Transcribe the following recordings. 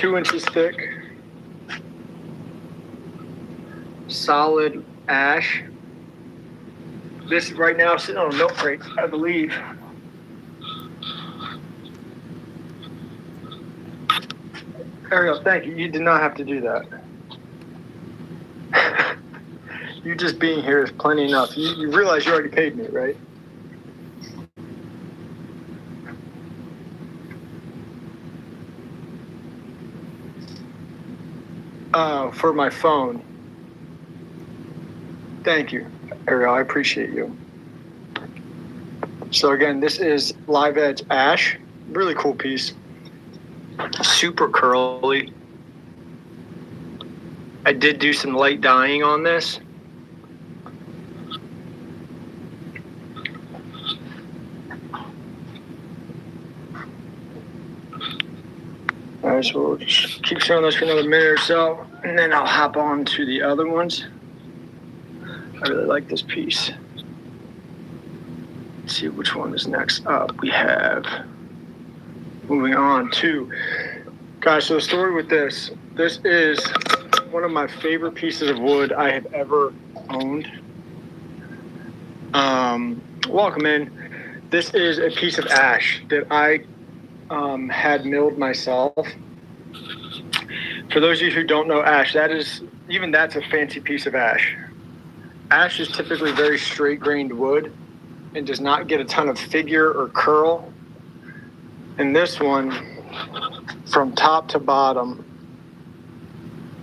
2 inches thick, solid ash. This right now is sitting on a milk crate, I believe. Ariel, thank you. You did not have to do that. You just being here is plenty enough. You realize you already paid me, right? For my phone. Thank you, Ariel. I appreciate you. So again, this is Live Edge Ash. Really cool piece. Super curly. I did do some light dyeing on this. All right, so we'll just keep showing this for another minute or so, and then I'll hop on to the other ones. I really like this piece. Let's see which one is next up. We have, moving on to, guys, so the story with this is one of my favorite pieces of wood I have ever owned. Welcome in. This is a piece of ash that I had milled myself. For those of you who don't know ash, that's a fancy piece of ash. Ash is typically very straight grained wood and does not get a ton of figure or curl. And this one, from top to bottom,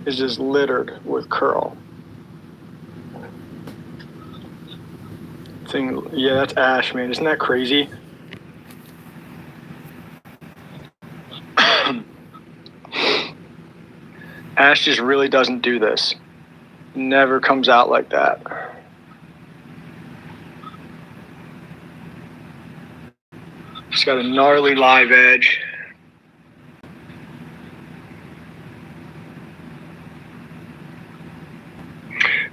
is just littered with curl. Yeah, that's ash, man. Isn't that crazy? Ash just really doesn't do this. Never comes out like that. It's got a gnarly live edge.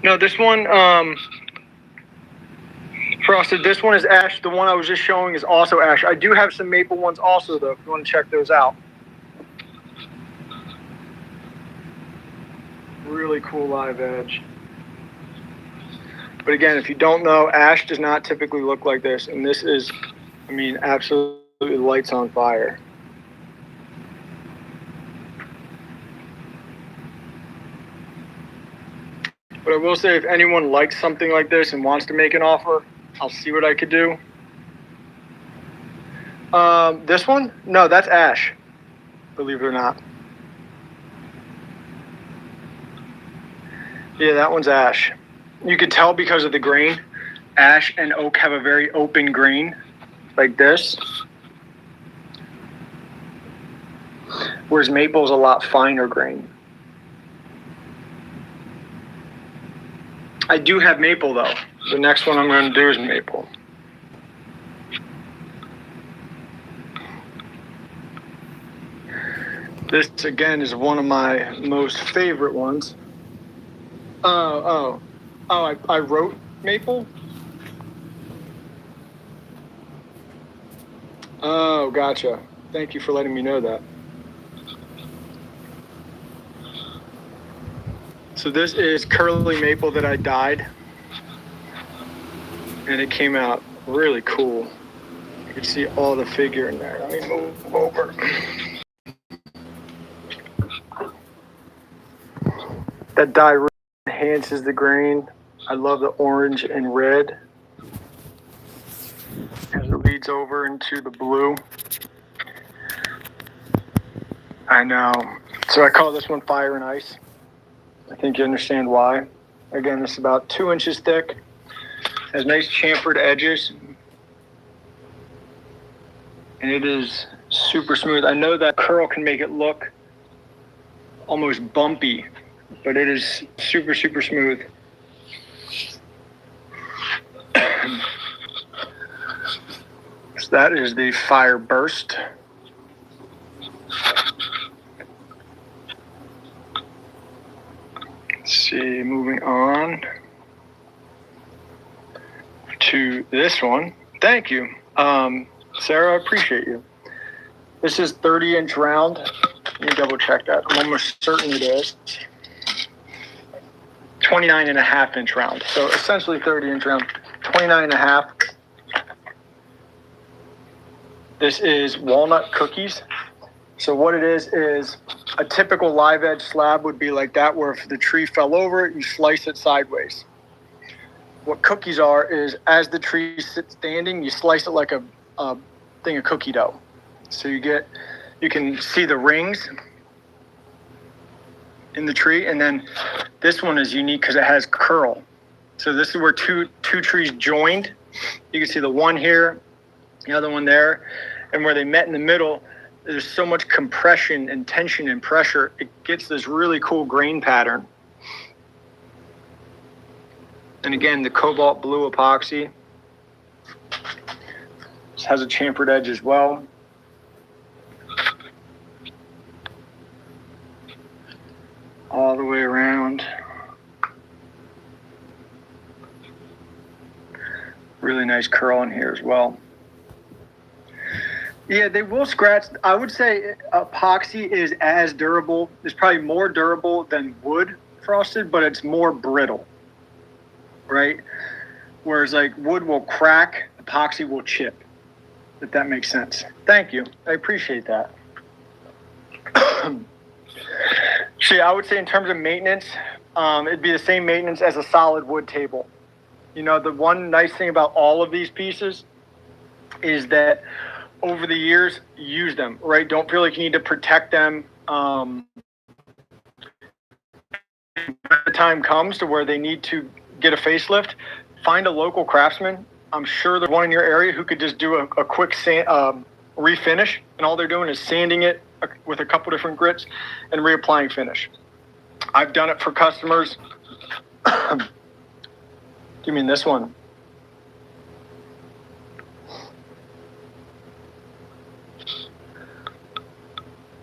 No, this one, Frosted, this one is ash. The one I was just showing is also ash. I do have some maple ones also, though, if you want to check those out. Really cool live edge. But again, if you don't know, ash does not typically look like this. And this is, I mean, absolutely lights on fire. But I will say, if anyone likes something like this and wants to make an offer, I'll see what I could do. This one? No, that's ash, believe it or not. Yeah, that one's ash. You could tell because of the grain. Ash and oak have a very open grain, like this. Whereas maple is a lot finer grain. I do have maple though. The next one I'm going to do is maple. This again is one of my most favorite ones. I wrote maple? Oh, gotcha. Thank you for letting me know that. So this is curly maple that I dyed. And it came out really cool. You can see all the figure in there. Let me move over. That dye really enhances the grain. I love the orange and red as it leads over into the blue. I know. So I call this one Fire and Ice. I think you understand why. Again, this is about 2 inches thick. Has nice chamfered edges. And it is super smooth. I know that curl can make it look almost bumpy, but it is super, super smooth. So that is the Fire Burst. Let's see, moving on to this one. Thank you. Sarah, I appreciate you. This is 30-inch round. Let me double check that. I'm almost certain it is. 29.5-inch round. So essentially 30-inch round. 29.5. This is walnut cookies. So what it is a typical live edge slab would be like that, where if the tree fell over it, you slice it sideways. What cookies are is, as the tree sits standing, you slice it like a thing of cookie dough. So you can see the rings in the tree, and then this one is unique because it has curl. So this is where two trees joined. You can see the one here, the other one there, and where they met in the middle, there's so much compression and tension and pressure, it gets this really cool grain pattern. And again, the cobalt blue epoxy. This has a chamfered edge as well. All the way around. Really nice curl in here as well. Yeah, they will scratch. I would say epoxy is as durable. It's probably more durable than wood frosted, but it's more brittle, right? Whereas like wood will crack, epoxy will chip, if that makes sense. Thank you. I appreciate that. See, I would say in terms of maintenance, it'd be the same maintenance as a solid wood table. You know, the one nice thing about all of these pieces is that over the years, use them, right? Don't feel like you need to protect them. When the time comes to where they need to get a facelift, find a local craftsman. I'm sure there's one in your area who could just do a quick refinish, and all they're doing is sanding it with a couple different grits and reapplying finish. I've done it for customers. You mean this one?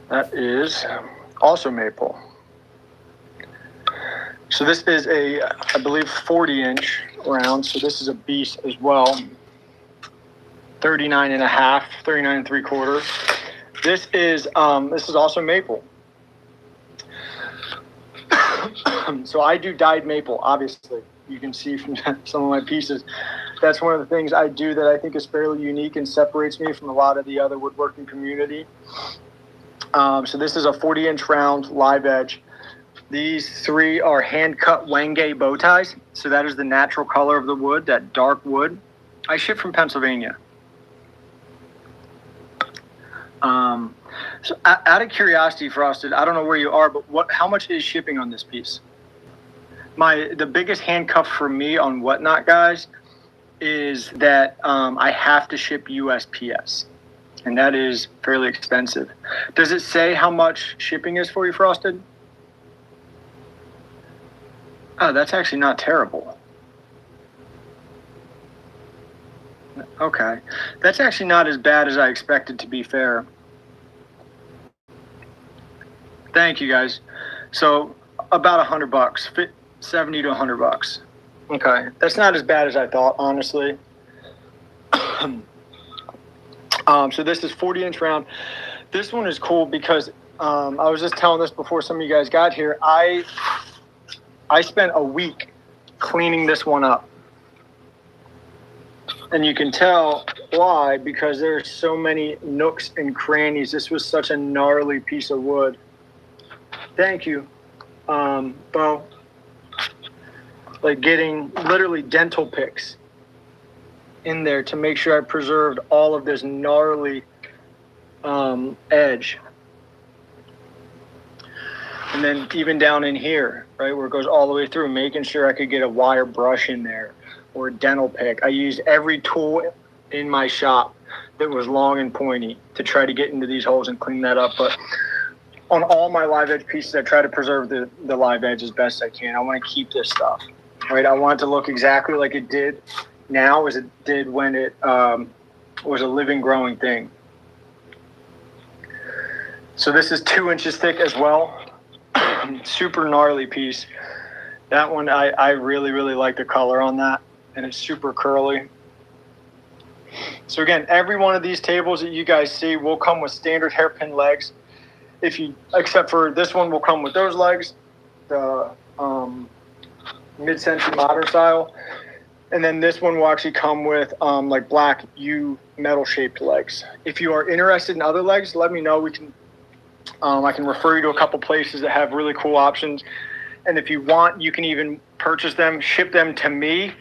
That is also maple. So this is I believe 40-inch round. So this is a beast as well. 39.5, 39.75. This is also maple. So I do dyed maple, obviously. You can see from some of my pieces. That's one of the things I do that I think is fairly unique and separates me from a lot of the other woodworking community. So this is a 40-inch round live edge. These three are hand-cut wenge bow ties. So that is the natural color of the wood, that dark wood. I ship from Pennsylvania. So out of curiosity, Frosted, I don't know where you are, but how much is shipping on this piece? The biggest handcuff for me on Whatnot, guys, is that I have to ship USPS. And that is fairly expensive. Does it say how much shipping is for you, Frosted? Oh, that's actually not terrible. Okay. That's actually not as bad as I expected, to be fair. Thank you, guys. So about $100, 70 to $100. Okay. That's not as bad as I thought, honestly. So this is 40-inch round. This one is cool because I was just telling this before some of you guys got here. I spent a week cleaning this one up. And you can tell why, because there's so many nooks and crannies. This was such a gnarly piece of wood. Thank you, Bo. Like getting literally dental picks in there to make sure I preserved all of this gnarly edge. And then even down in here, right, where it goes all the way through, making sure I could get a wire brush in there or a dental pick. I used every tool in my shop that was long and pointy to try to get into these holes and clean that up. But on all my live edge pieces, I try to preserve the live edge as best I can. I want to keep this stuff, right? I want it to look exactly like it did now as it did when it was a living, growing thing. So this is 2 inches thick as well. Super gnarly piece. That one, I really, really like the color on that, and it's super curly. So again, every one of these tables that you guys see will come with standard hairpin legs. if you, except for this one will come with those legs, the mid-century modern style. And then this one will actually come with like black U metal shaped legs. If you are interested in other legs, let me know. We can, I can refer you to a couple places that have really cool options. And if you want, you can even purchase them, ship them to me.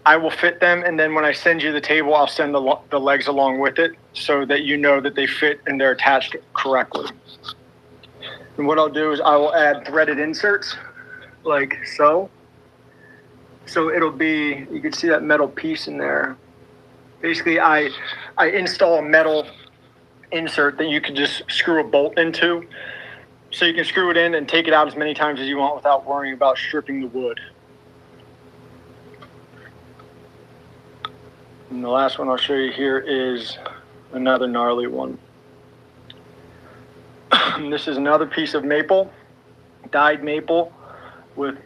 I will fit them, and then when I send you the table, I'll send the legs along with it so that you know that they fit and they're attached correctly. And what I'll do is I will add threaded inserts like so. So it'll be, you can see that metal piece in there. Basically, I install a metal insert that you can just screw a bolt into. So you can screw it in and take it out as many times as you want without worrying about stripping the wood. And the last one I'll show you here is another gnarly one. This is another piece of maple, dyed maple with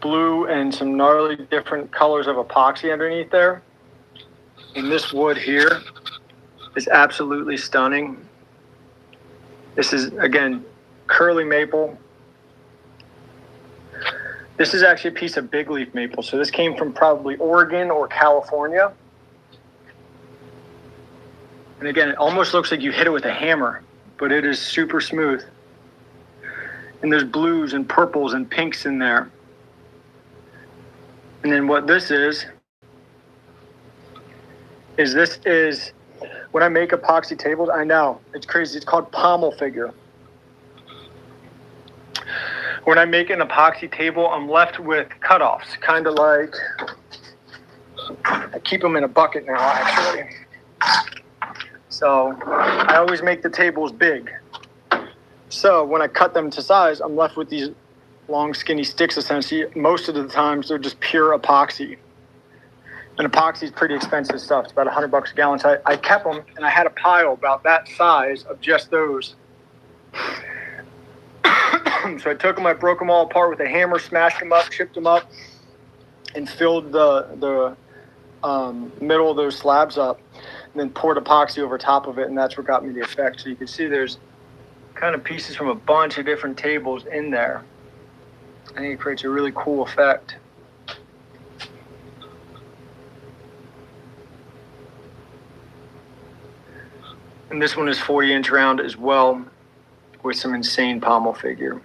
blue and some gnarly different colors of epoxy underneath there. And this wood here is absolutely stunning. This is, again, curly maple. This is actually a piece of big leaf maple. So this came from probably Oregon or California. And again, it almost looks like you hit it with a hammer, but it is super smooth. And there's blues and purples and pinks in there. And then what this is when I make epoxy tables, I know, it's crazy. It's called pommel figure. When I make an epoxy table, I'm left with cutoffs, kind of like, I keep them in a bucket now, actually. So I always make the tables big. So when I cut them to size, I'm left with these long, skinny sticks, essentially. Most of the times, they're just pure epoxy. And epoxy is pretty expensive stuff. It's about $100 a gallon. So I kept them, and I had a pile about that size of just those. So I took them, I broke them all apart with a hammer, smashed them up, chipped them up, and filled the middle of those slabs up, and then poured epoxy over top of it, and that's what got me the effect. So you can see there's kind of pieces from a bunch of different tables in there. I think it creates a really cool effect. And this one is 40-inch round as well, with some insane pommel figure.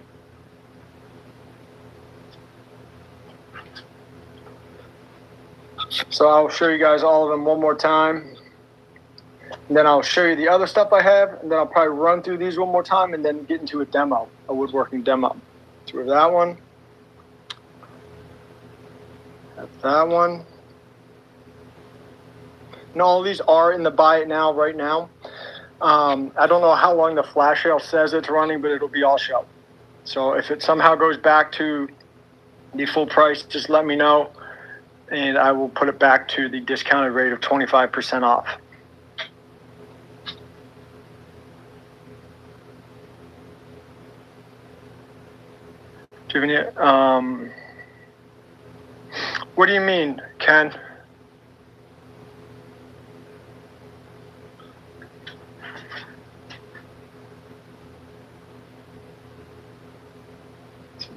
So I'll show you guys all of them one more time. And then I'll show you the other stuff I have, and then I'll probably run through these one more time and then get into a demo, a woodworking demo. So we have that one. Have that one. And all of these are in the buy it now, right now. I don't know how long the flash sale says it's running, but it'll be all show. So if it somehow goes back to the full price, just let me know, and I will put it back to the discounted rate of 25% off. Do you have any, what do you mean, Ken?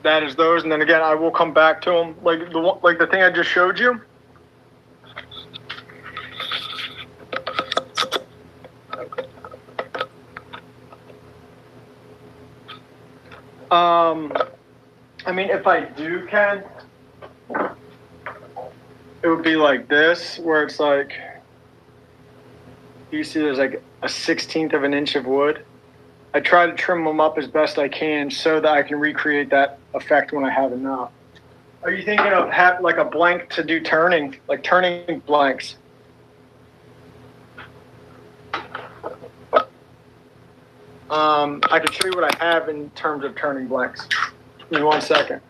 That is those, and then again, I will come back to them, like the thing I just showed you. I mean, if I do, Ken, it would be like this, where it's like, you see there's like a 1/16 of an inch of wood. I try to trim them up as best I can so that I can recreate that effect when I have enough. Are you thinking of like a blank to do turning, like turning blanks? I can show you what I have in terms of turning blanks. Give me 1 second.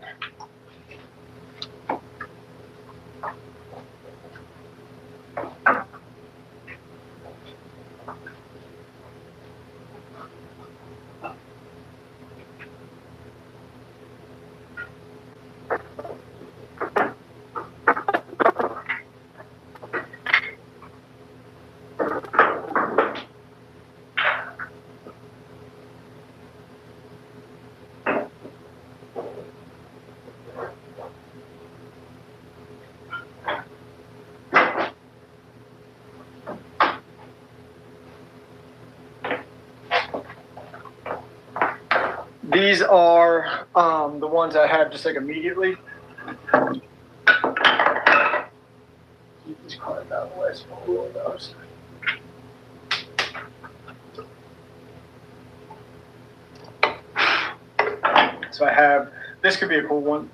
These are the ones I have just like immediately. Keep these cards out of the way so we'll roll those. So I have, this could be a cool one.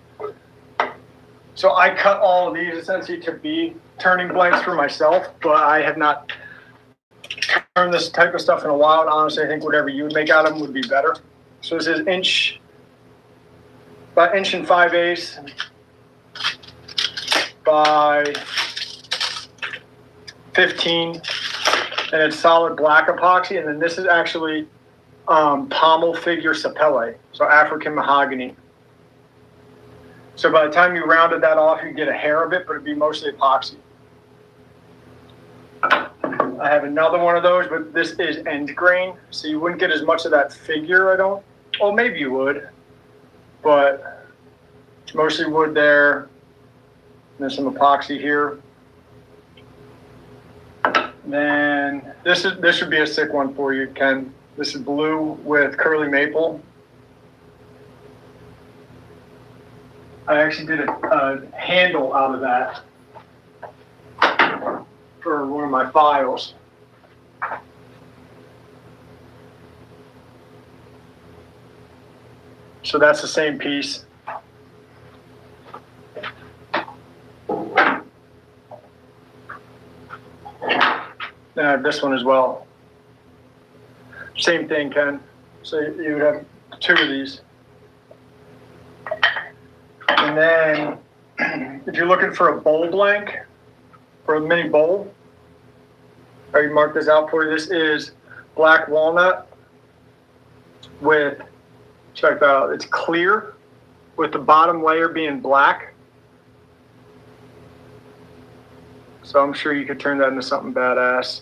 So I cut all of these essentially to be turning blanks for myself, but I have not turned this type of stuff in a while. And honestly, I think whatever you would make out of them would be better. So this is about 1.5 inches by 15, and it's solid black epoxy. And then this is actually pommel figure sapele, so African mahogany. So by the time you rounded that off, you get a hair of it, but it'd be mostly epoxy. I have another one of those, but this is end grain, so you wouldn't get as much of that figure, I don't. Oh, maybe you would, but mostly wood there. And there's some epoxy here. Then this would be a sick one for you, Ken. This is blue with curly maple. I actually did a handle out of that for one of my files. So that's the same piece. Then I have this one as well. Same thing, Ken. So you would have two of these. And then if you're looking for a bowl blank, for a mini bowl, I already marked this out for you. This is black walnut with, check that out, it's clear with the bottom layer being black. So I'm sure you could turn that into something badass.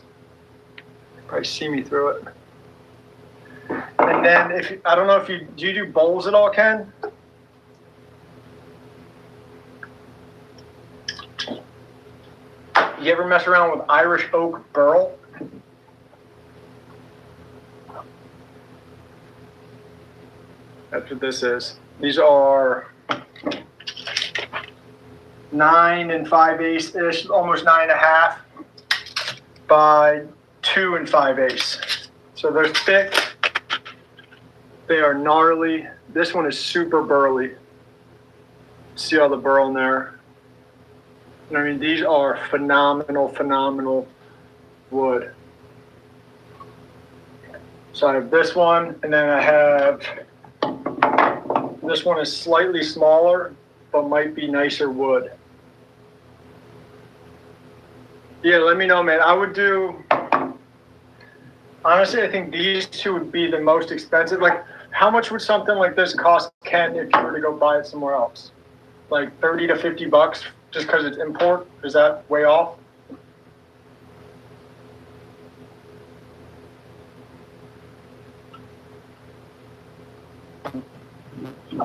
Probably see me through it. And then I don't know if do you do bowls at all, Ken? You ever mess around with Irish oak burl? That's what this is. These are 9 5/8-ish, almost 9.5 by 2 5/8. So they're thick. They are gnarly. This one is super burly. See all the burl in there? I mean, these are phenomenal wood. So I have this one, and then I have, this one is slightly smaller, but might be nicer wood. Yeah, let me know, man. I would do, honestly, I think these two would be the most expensive. Like, how much would something like this cost, Ken, if you were to go buy it somewhere else? Like 30 to 50 bucks just because it's import? Is that way off?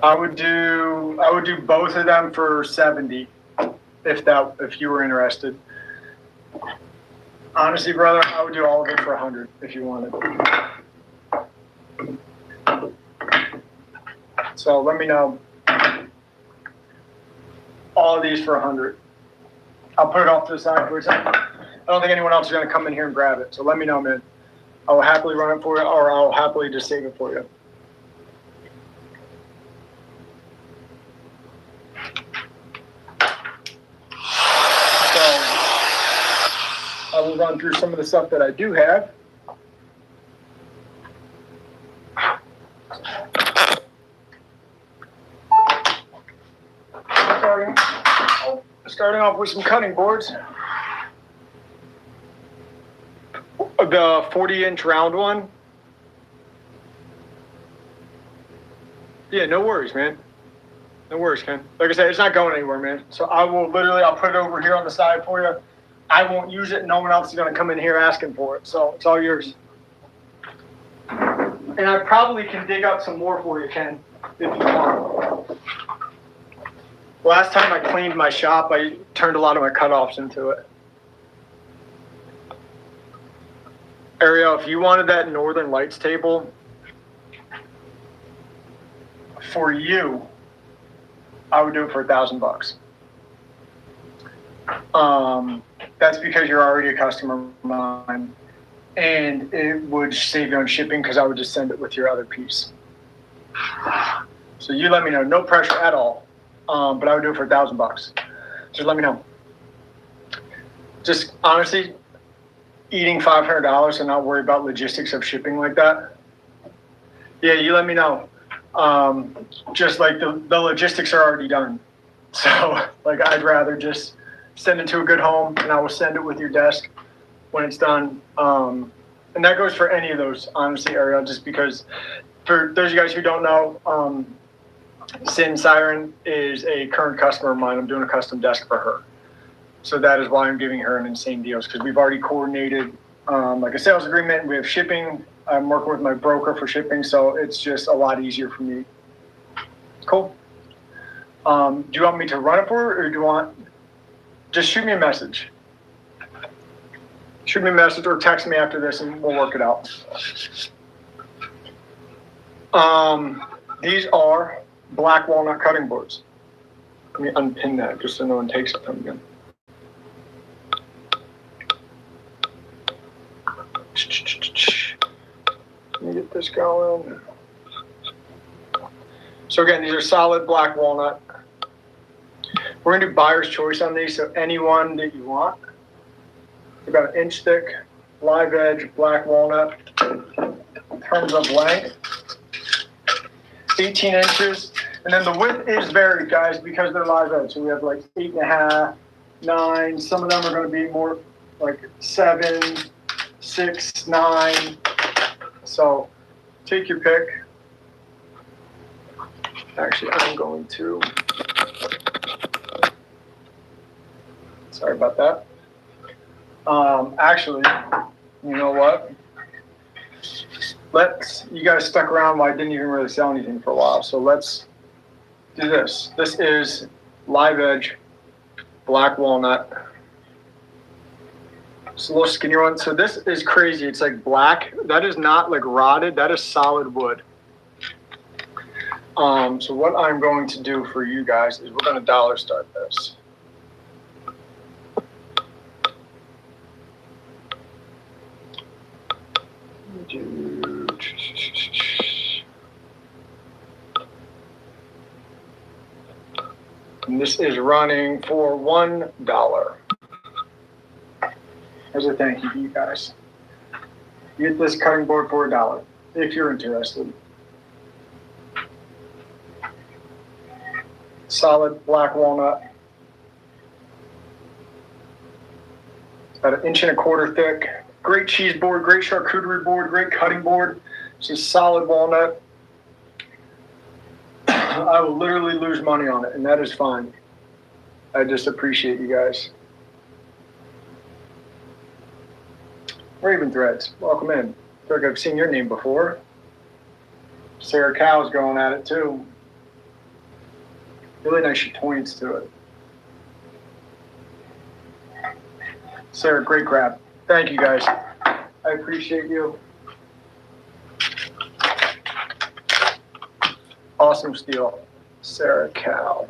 I would do both of them for 70 if you were interested. Honestly, brother, I would do all of it for 100 if you wanted. So let me know. All of these for 100. I'll put it off to the side for a second. I don't think anyone else is going to come in here and grab it. So let me know, man. I will happily run it for you, or I'll happily just save it for you. So I will run through some of the stuff that I do have. Starting off with some cutting boards. The 40-inch round one. Yeah, no worries, man. No worries, Ken. Like I said, it's not going anywhere, man. So I'll put it over here on the side for you. I won't use it. No one else is going to come in here asking for it. So it's all yours. And I probably can dig up some more for you, Ken, if you want. Last time I cleaned my shop, I turned a lot of my cutoffs into it. Ariel, if you wanted that Northern Lights table, For you, I would do it for $1,000. That's because you're already a customer of mine, and it would save you on shipping because I would just send it with your other piece. So you let me know, no pressure at all. But I would do it for $1,000. Just let me know. Just honestly, eating $500 and not worry about logistics of shipping like that. Yeah, you let me know. Just like the logistics are already done. So like I'd rather just send it to a good home, and I will send it with your desk when it's done. And that goes for any of those, honestly, Ariel, just because for those of you guys who don't know, Sin Siren is a current customer of mine. I'm doing a custom desk for her. So that is why I'm giving her an insane deal, because we've already coordinated like a sales agreement. We have shipping. I'm working with my broker for shipping, so it's just a lot easier for me. Cool. Do you want me to run it for her, or do you want... Just shoot me a message. Shoot me a message or text me after this and we'll work it out. These are black walnut cutting boards. Let me unpin that just so no one takes it from again. Let me get this going. So again, these are solid black walnut. We're gonna do buyer's choice on these, so anyone that you want. About an inch thick, live edge, black walnut. In terms of length, 18 inches. And then the width is varied, guys, because they're live edge. So we have like 8.5, 9. Some of them are gonna be more like 7, 6, 9. So take your pick. Actually, I'm going to... Sorry about that. Actually, you know what? You guys stuck around while I didn't even really sell anything for a while. So let's do this. This is live edge, black walnut. It's a little skinnier one. So this is crazy. It's like black. That is not like rotted. That is solid wood. So what I'm going to do for you guys is we're going to dollar start this. And this is running for $1. As a thank you to you guys. You get this cutting board for $1 if you're interested. Solid black walnut. About 1.25 inches thick. Great cheese board, great charcuterie board, great cutting board. It's just solid walnut. I will literally lose money on it, and that is fine. I just appreciate you guys. Raven Threads, welcome in. I feel like I've seen your name before. Sarah Cow's going at it too. Really nice points to it. Sarah, great grab. Thank you, guys. I appreciate you. Awesome steal, Sarah Cow.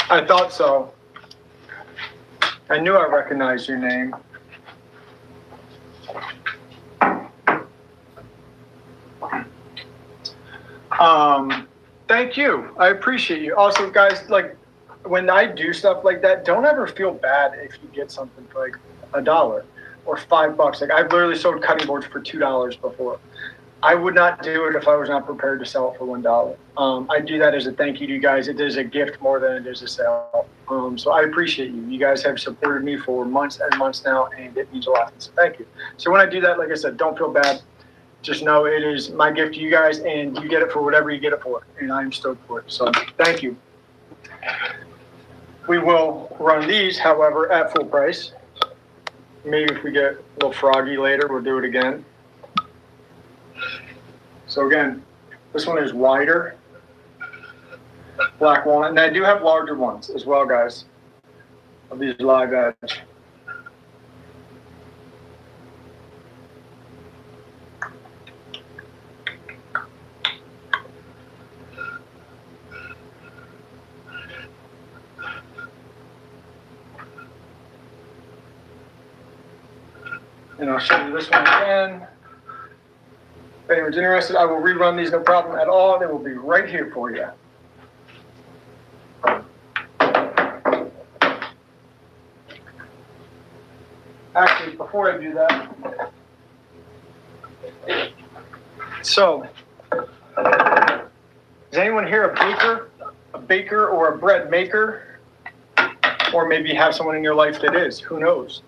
I thought so. I knew I recognized your name. Thank you. I appreciate you. Also, guys, like when I do stuff like that, don't ever feel bad if you get something for like $1 or $5. Like I've literally sold cutting boards for $2 before. I would not do it if I was not prepared to sell it for $1. I do that as a thank you to you guys. It is a gift more than it is a sale. So I appreciate you. You guys have supported me for months and months now, and it means a lot. So thank you. So when I do that, like I said, don't feel bad. Just know it is my gift to you guys, and you get it for whatever you get it for, and I'm stoked for it. So thank you. We will run these, however, at full price. Maybe if we get a little froggy later, we'll do it again. So again, this one is wider, black walnut, and I do have larger ones as well, guys, of these live edge. And I'll show you this one again. If anyone's interested, I will rerun these, no problem at all. They will be right here for you. Actually, before I do that, so, is anyone here a baker or a bread maker? Or maybe have someone in your life that is, who knows?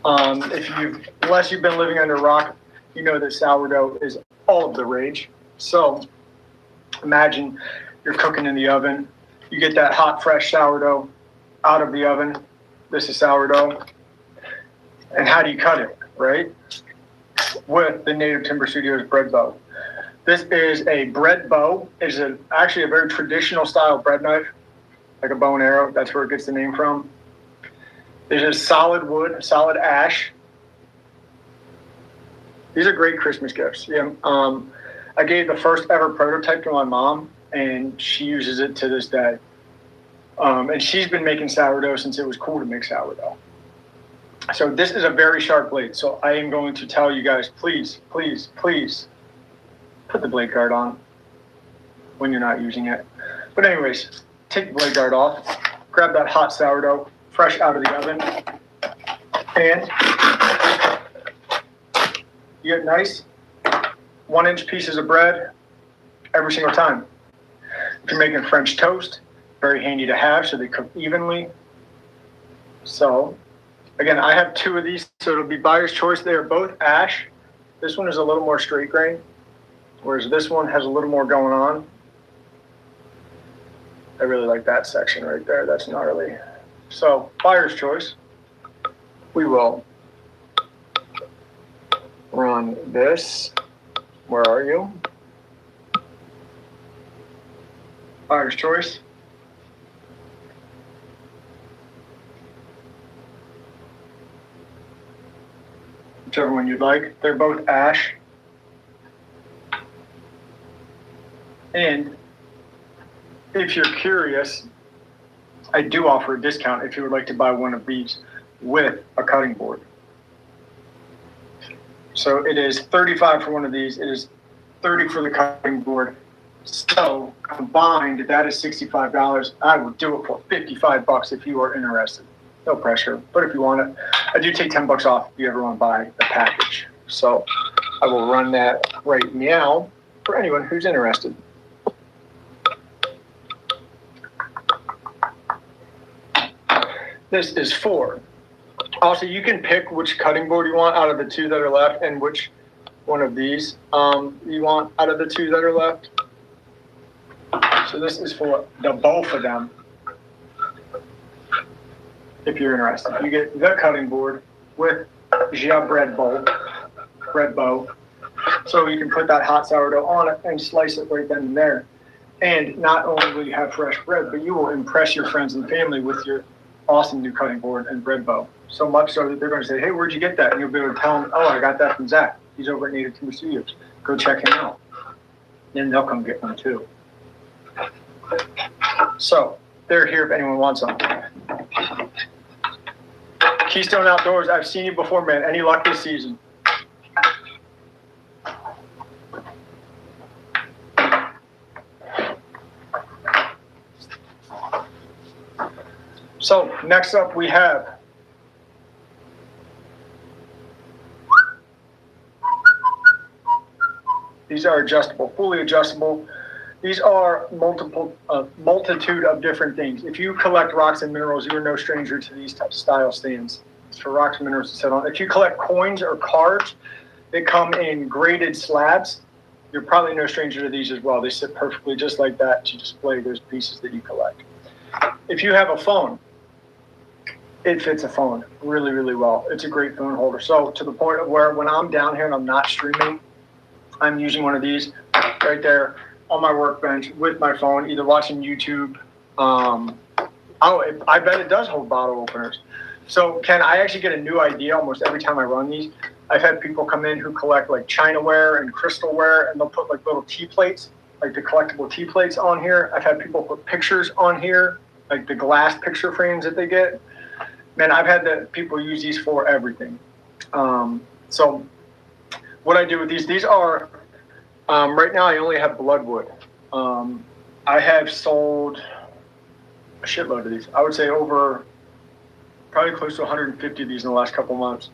Unless you've been living under a rock, you know that sourdough is all of the rage. So, imagine you're cooking in the oven. You get that hot, fresh sourdough out of the oven. This is sourdough. And how do you cut it, right? With the Native Timber Studios bread bow. This is a bread bow. It's actually a very traditional style bread knife, like a bow and arrow. That's where it gets the name from. It is solid wood, solid ash. These are great Christmas gifts. Yeah. I gave the first ever prototype to my mom, and she uses it to this day. And she's been making sourdough since it was cool to make sourdough. So this is a very sharp blade. So I am going to tell you guys, please, please, please put the blade guard on when you're not using it. But anyways, take the blade guard off, grab that hot sourdough, fresh out of the oven, and you get nice 1-inch pieces of bread every single time. If you're making French toast, very handy to have so they cook evenly. So, again, I have 2 of these, so it'll be buyer's choice. They are both ash. This one is a little more straight grain, whereas this one has a little more going on. I really like that section right there. That's gnarly. So, buyer's choice. We will run this. Where are you? Buyer's choice. Whichever one you'd like. They're both ash. And if you're curious, I do offer a discount if you would like to buy one of these with a cutting board. So it is $35 for one of these. It is $30 for the cutting board. So combined, that is $65. I would do it for $55 if you are interested. No pressure, but if you want it, I do take $10 off if you ever want to buy the package. So I will run that right now for anyone who's interested. This is 4. Also, you can pick which cutting board you want out of the 2 that are left and which one of these you want out of the 2 that are left. So this is for the both of them. If you're interested, you get the cutting board with the bread bow. So you can put that hot sourdough on it and slice it right then and there. And not only will you have fresh bread, but you will impress your friends and family with your awesome new cutting board and bread bow. So much so that they're going to say, hey, where'd you get that? And you'll be able to tell them, oh, I got that from Zach. He's over at Native Timber Studios. Go check him out. Then they'll come get one too. So they're here if anyone wants them. Keystone Outdoors, I've seen you before, man. Any luck this season? So next up we have these are adjustable, fully adjustable. These are multitude of different things. If you collect rocks and minerals, you're no stranger to these type of style stands. It's for rocks and minerals to sit on. If you collect coins or cards that come in graded slabs, you're probably no stranger to these as well. They sit perfectly just like that to display those pieces that you collect. If you have a phone, it fits a phone really, really well. It's a great phone holder. So to the point of where when I'm down here and I'm not streaming, I'm using one of these right there on my workbench with my phone, either watching YouTube. I bet it does hold bottle openers. So Ken, I actually get a new idea almost every time I run these. I've had people come in who collect like Chinaware and crystalware, and they'll put like little tea plates, like the collectible tea plates on here. I've had people put pictures on here, like the glass picture frames that they get. man, I've had the people use these for everything. So what I do with these are, right now I only have bloodwood. I have sold a shitload of these. I would say over probably close to 150 of these in the last couple months.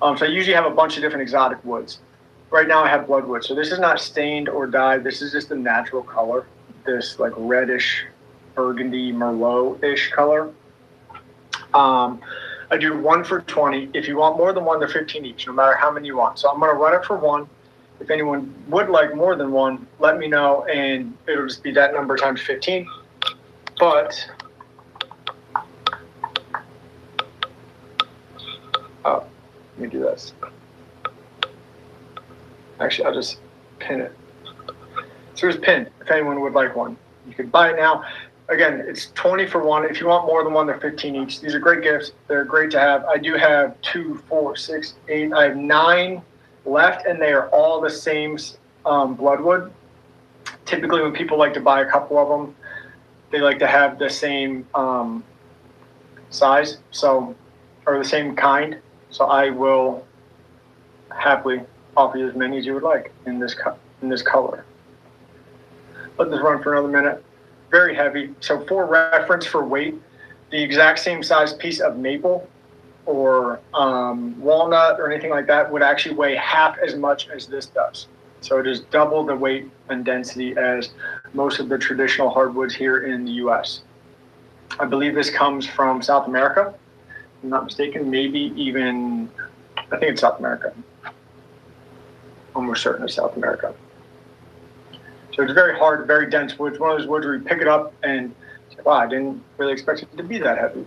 So I usually have a bunch of different exotic woods. Right now I have bloodwood. So this is not stained or dyed. This is just a natural color. This like reddish, burgundy, Merlot-ish color. I do 1 for 20. If you want more than one, they're 15 each, no matter how many you want. So I'm going to run it for 1. If anyone would like more than 1, let me know, and it'll just be that number times 15. But let me do this. Actually, I'll just pin it. So it's pinned. If anyone would like one, you could buy it now. Again, it's 20 for 1. If you want more than 1, they're 15 each. These are great gifts. They're great to have. I do have 2, 4, 6, 8. I have 9 left, and they are all the same bloodwood. Typically, when people like to buy a couple of them, they like to have the same size, or the same kind. So I will happily offer you as many as you would like in this color. Let this run for another minute. Very heavy. So for reference, for weight, the exact same size piece of maple or walnut or anything like that would actually weigh half as much as this does. So it is double the weight and density as most of the traditional hardwoods here in the U.S. I believe this comes from South America. If I'm not mistaken, maybe even, I think it's South America. Almost certain it's South America. So it's very hard, very dense wood. It's one of those woods where you pick it up and wow, I didn't really expect it to be that heavy,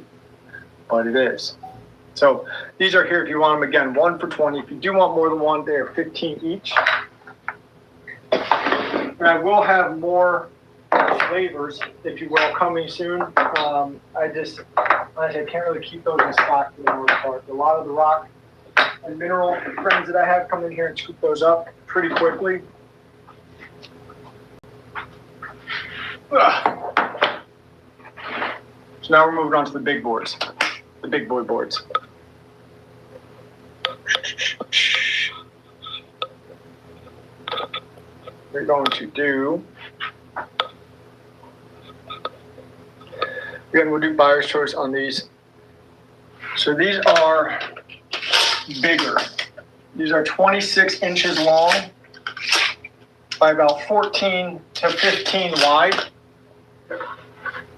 but it is. So these are here if you want them. Again, 1 for 20. If you do want more than 1, they are 15 each. And I will have more flavors, if you will, coming soon. I can't really keep those in stock for the most part. A lot of the rock and mineral friends that I have come in here and scoop those up pretty quickly. So now we're moving on to the big boards, the big boy boards. We're going to do, again, we'll do buyer's choice on these. So these are bigger. These are 26 inches long by about 14 to 15 wide.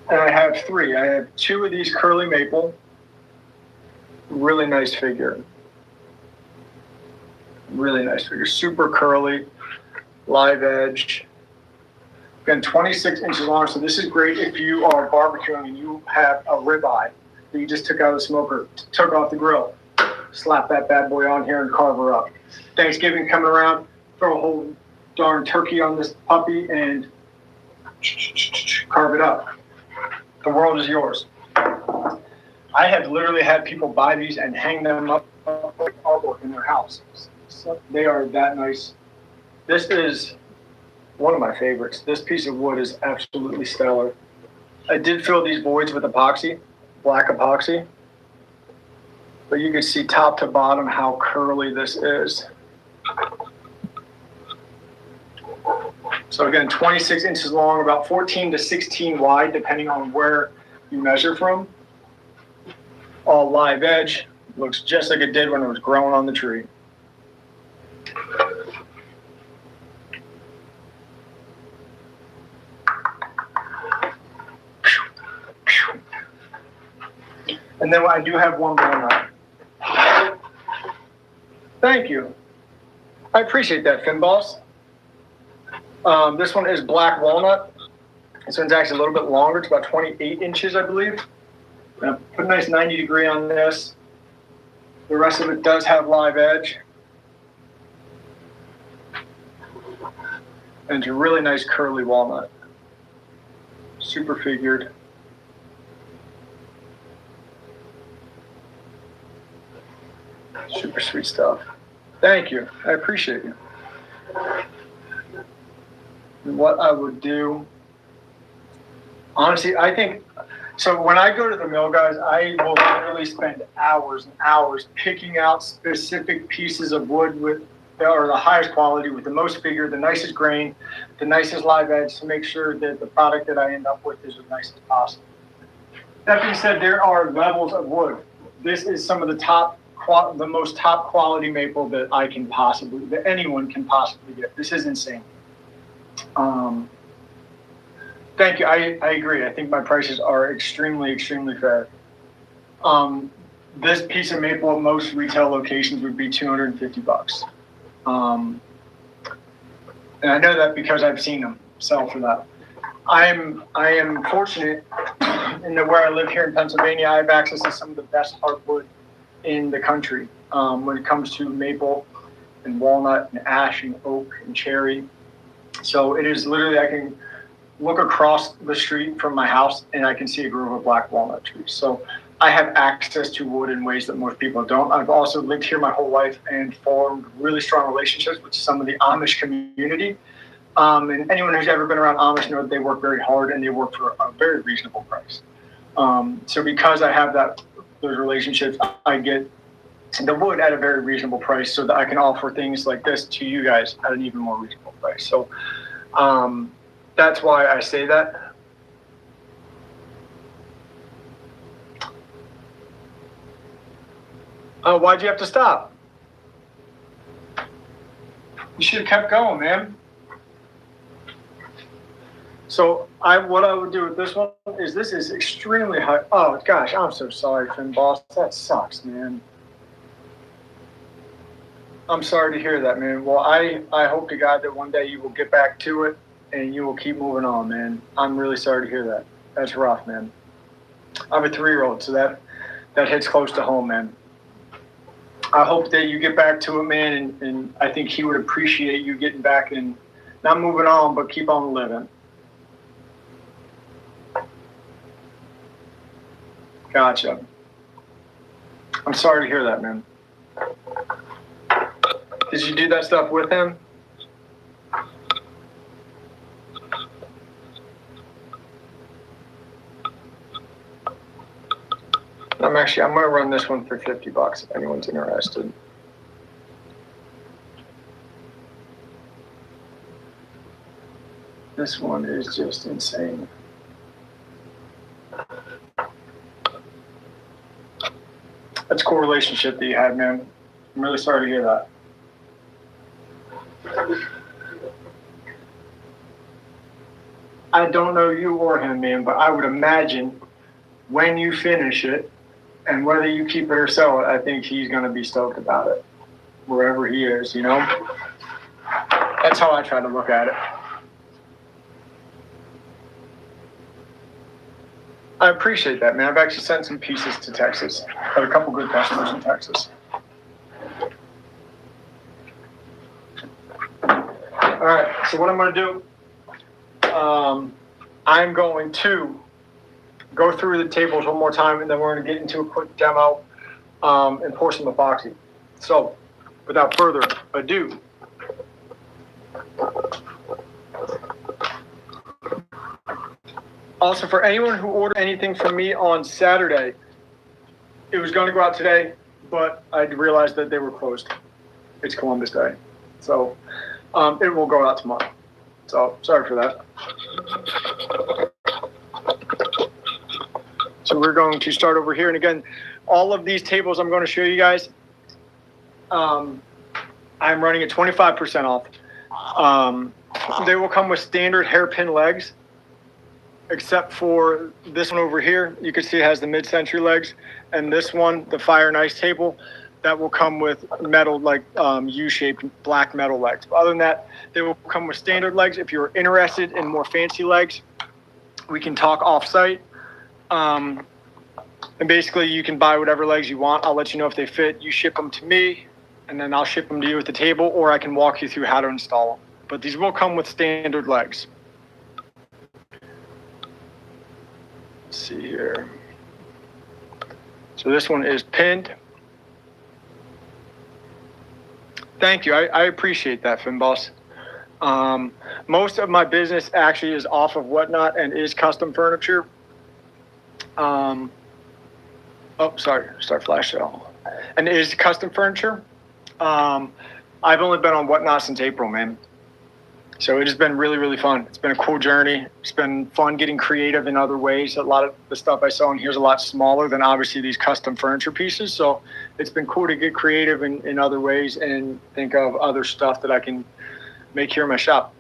And I have 3. I have 2 of these curly maple. Really nice figure. Really nice figure. Super curly, live edge. Again, 26 inches long. So this is great if you are barbecuing and you have a ribeye that you just took out of the smoker, took off the grill. Slap that bad boy on here and carve her up. Thanksgiving coming around, throw a whole darn turkey on this puppy and carve it up. The world is yours. I have literally had people buy these and hang them up like artwork in their house. So they are that nice. This is one of my favorites. This piece of wood is absolutely stellar. I did fill these voids with epoxy, black epoxy. But you can see top to bottom how curly this is. So again, 26 inches long, about 14 to 16 wide, depending on where you measure from. All live edge. Looks just like it did when it was growing on the tree. And then I do have one more. Thank you. I appreciate that, Finn Boss. This one is black walnut. This one's actually a little bit longer. It's about 28 inches, I believe. Put a nice 90 degree on this. The rest of it does have live edge. And it's a really nice curly walnut. Super figured. Super sweet stuff. Thank you. I appreciate you. And what I would do, honestly, I think So when I go to the mill, guys, I will literally spend hours and hours picking out specific pieces of wood with that are the highest quality, with the most figure, the nicest grain, the nicest live edge, to make sure that the product that I end up with is as nice as possible. That being said, there are levels of wood. This is some of the most top quality maple that anyone can possibly get. This is insane. Thank you. I agree. I think my prices are extremely, extremely fair. This piece of maple at most retail locations would be $250. And I know that because I've seen them sell for that. I am fortunate in that where I live here in Pennsylvania, I have access to some of the best hardwood in the country when it comes to maple and walnut and ash and oak and cherry. So it is literally, I can look across the street from my house and I can see a grove of black walnut trees. So I have access to wood in ways that most people don't. I've also lived here my whole life and formed really strong relationships with some of the Amish community. And anyone who's ever been around Amish knows they work very hard and they work for a very reasonable price. So because I have those relationships, I get the wood at a very reasonable price so that I can offer things like this to you guys at an even more reasonable price. So that's why I say that. Why'd you have to stop? You should have kept going, man. So what I would do with this one is this is extremely high. Oh gosh, I'm so sorry, Finn Boss. That sucks, man. I'm sorry to hear that, man. Well, I hope to God that one day you will get back to it and you will keep moving on, man. I'm really sorry to hear that. That's rough, man. I'm a 3-year-old, so that hits close to home, man. I hope that you get back to it, man, and I think he would appreciate you getting back and not moving on, but keep on living. Gotcha. I'm sorry to hear that, man. Did you do that stuff with him? I'm going to run this one for $50 if anyone's interested. This one is just insane. That's a cool relationship that you had, man. I'm really sorry to hear that. I don't know you or him, man, but I would imagine when you finish it, and whether you keep it or sell it, I think he's going to be stoked about it, wherever he is, you know? That's how I try to look at it. I appreciate that, man. I've actually sent some pieces to Texas. Got a couple good customers in Texas. All right, so what I'm going to do, I'm going to go through the tables one more time, and then we're going to get into a quick demo and pour some epoxy. So, without further ado, also for anyone who ordered anything from me on Saturday, it was going to go out today, but I realized that they were closed. It's Columbus Day, so it will go out tomorrow. So, sorry for that. So we're going to start over here. And again, all of these tables I'm going to show you guys, I'm running at 25% off. They will come with standard hairpin legs, except for this one over here. You can see it has the mid-century legs. And this one, the Fire and Ice table, that will come with metal, like U-shaped black metal legs. But other than that, they will come with standard legs. If you're interested in more fancy legs, we can talk off-site. And basically you can buy whatever legs you want. I'll let you know if they fit. You ship them to me, and then I'll ship them to you at the table, or I can walk you through how to install them. But these will come with standard legs. Let's see here. So this one is pinned. Thank you. I appreciate that, Finn Boss. Most of my business actually is off of Whatnot and is custom furniture. Oh, sorry, start flash sale. And it is custom furniture. I've only been on Whatnot since April, man. So it has been really, really fun. It's been a cool journey. It's been fun getting creative in other ways. A lot of the stuff I saw in here is a lot smaller than obviously these custom furniture pieces. So it's been cool to get creative in other ways and think of other stuff that I can make here in my shop.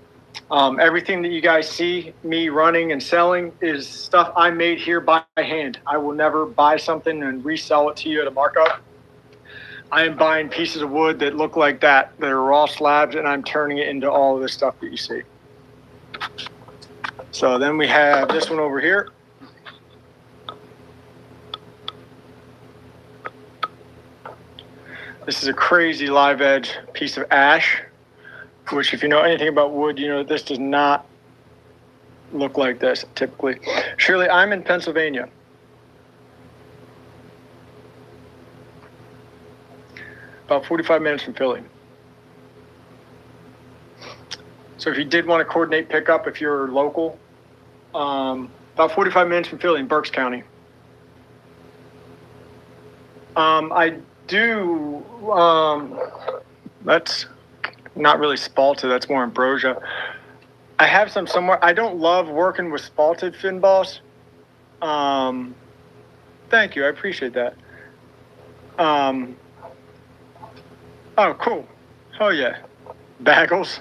Everything that you guys see me running and selling is stuff I made here by hand. I will never buy something and resell it to you at a markup. I am buying pieces of wood that look like that are raw slabs, and I'm turning it into all of this stuff that you see. So then we have this one over here. This is a crazy live edge piece of ash, which if you know anything about wood, you know this does not look like this typically. Shirley, I'm in Pennsylvania. About 45 minutes from Philly. So if you did want to coordinate pickup, if you're local, about 45 minutes from Philly in Berks County. I do, that's not really spalted, that's more ambrosia. I have some somewhere. I don't love working with spalted fin boss. Thank you, I appreciate that. Oh, cool. Oh, yeah. Bagels.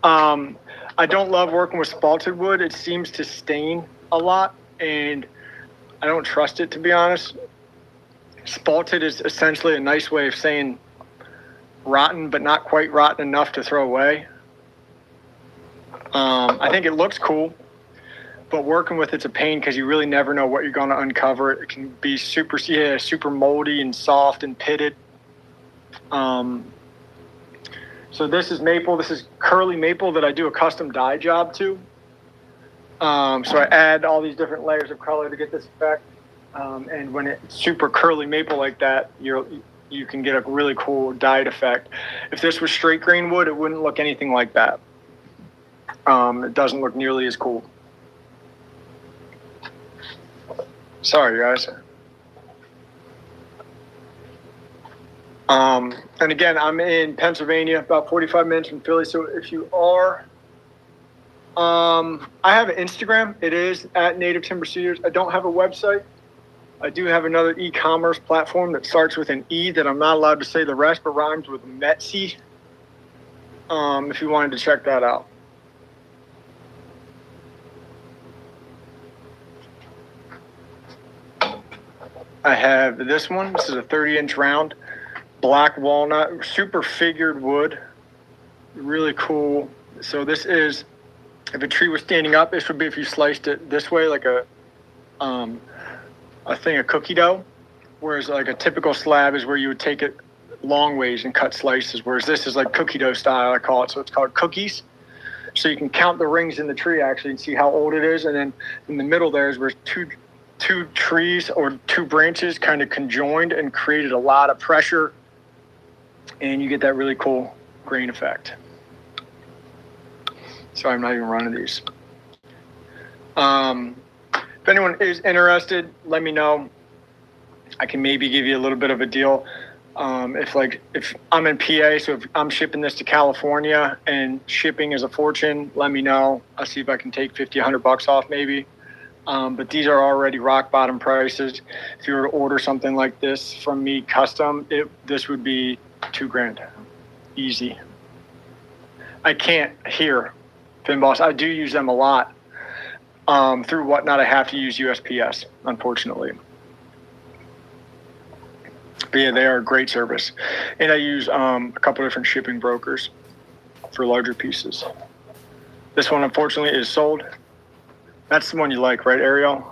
I don't love working with spalted wood. It seems to stain a lot, and I don't trust it, to be honest. Spalted is essentially a nice way of saying rotten, but not quite rotten enough to throw away. I think it looks cool, but working with it's a pain because you really never know what you're going to uncover. It can be super moldy and soft and pitted. So this is maple. This is curly maple that I do a custom dye job to. So I add all these different layers of color to get this effect. And when it's super curly maple like that, you can get a really cool dyed effect. If this was straight grain wood, it wouldn't look anything like that. It doesn't look nearly as cool. Sorry, guys. And again, I'm in Pennsylvania, about 45 minutes from Philly. So if you are, I have an Instagram. It is at Native Timber Studios. I don't have a website. I do have another e-commerce platform that starts with an E that I'm not allowed to say the rest, but rhymes with Metsy. If you wanted to check that out. I have this one. This is a 30-inch round. Black walnut, super figured wood, really cool. So this is, if a tree was standing up, this would be if you sliced it this way, like a thing of cookie dough. Whereas like a typical slab is where you would take it long ways and cut slices. Whereas this is like cookie dough style, I call it. So it's called cookies. So you can count the rings in the tree actually and see how old it is. And then in the middle there is where two trees or two branches kind of conjoined and created a lot of pressure. And you get that really cool grain effect. Sorry, I'm not even running these. If anyone is interested, let me know. I can maybe give you a little bit of a deal. If I'm in PA, so if I'm shipping this to California and shipping is a fortune, let me know. I'll see if I can take $50, $100 off maybe. But these are already rock bottom prices. If you were to order something like this from me custom, this would be $2,000, easy. I can't here, Fin Boss. I do use them a lot. Through Whatnot, I have to use USPS, unfortunately. But yeah, they are a great service. And I use a couple different shipping brokers for larger pieces. This one, unfortunately, is sold. That's the one you like, right, Ariel?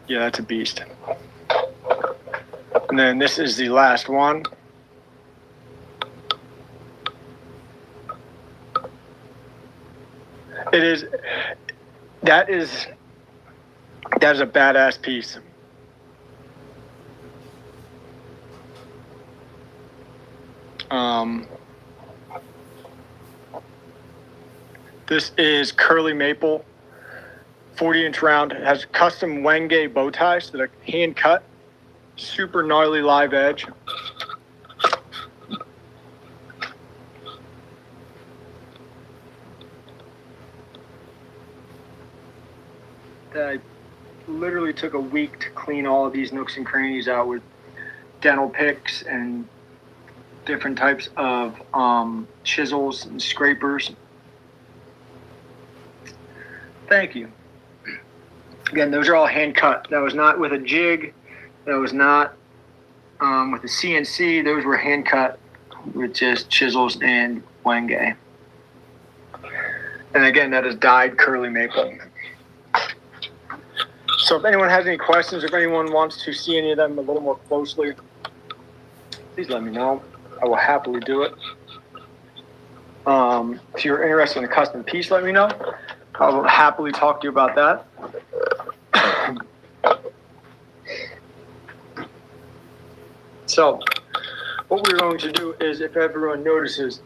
Yeah, that's a beast. And then this is the last one. That is a badass piece. This is curly maple, 40-inch round. It has custom wenge bow ties that are hand cut, super gnarly live edge. I literally took a week to clean all of these nooks and crannies out with dental picks and different types of chisels and scrapers. Thank you. Again, those are all hand cut. That was not with a jig. That was not with a CNC. Those were hand cut with just chisels and wenge. And again, that is dyed curly maple. So if anyone has any questions, if anyone wants to see any of them a little more closely, please let me know. I will happily do it. If you're interested in a custom piece, let me know. I will happily talk to you about that. So what we're going to do is, if everyone notices,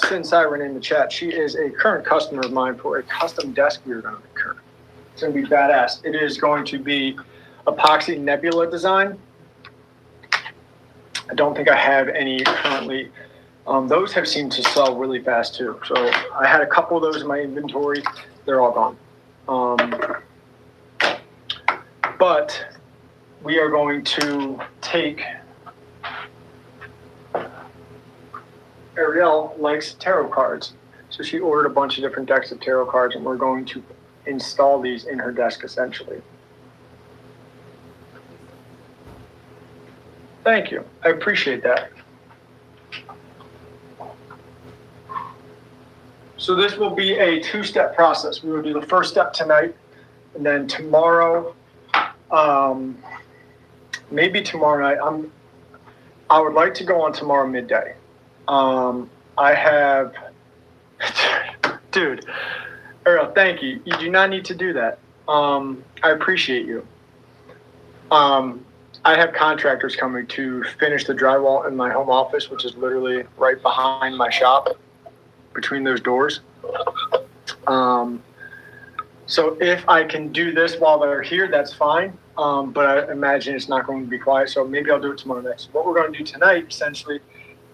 Sin Siren in the chat, she is a current customer of mine for a custom desk we are going to make her. It's going to be badass. It is going to be epoxy nebula design. I don't think I have any currently. Those have seemed to sell really fast too. So I had a couple of those in my inventory. They're all gone. But we are going to take, Ariel likes tarot cards. So she ordered a bunch of different decks of tarot cards, and we're going to install these in her desk essentially. Thank you. I appreciate that. So this will be a two-step process. We will do the first step tonight, and then tomorrow, maybe tomorrow night. I would like to go on tomorrow midday. I have, dude, Earl, thank you. You do not need to do that. I appreciate you. I have contractors coming to finish the drywall in my home office, which is literally right behind my shop, between those doors. So if I can do this while they're here, that's fine. But I imagine it's not going to be quiet, so maybe I'll do it tomorrow night. So what we're going to do tonight, essentially,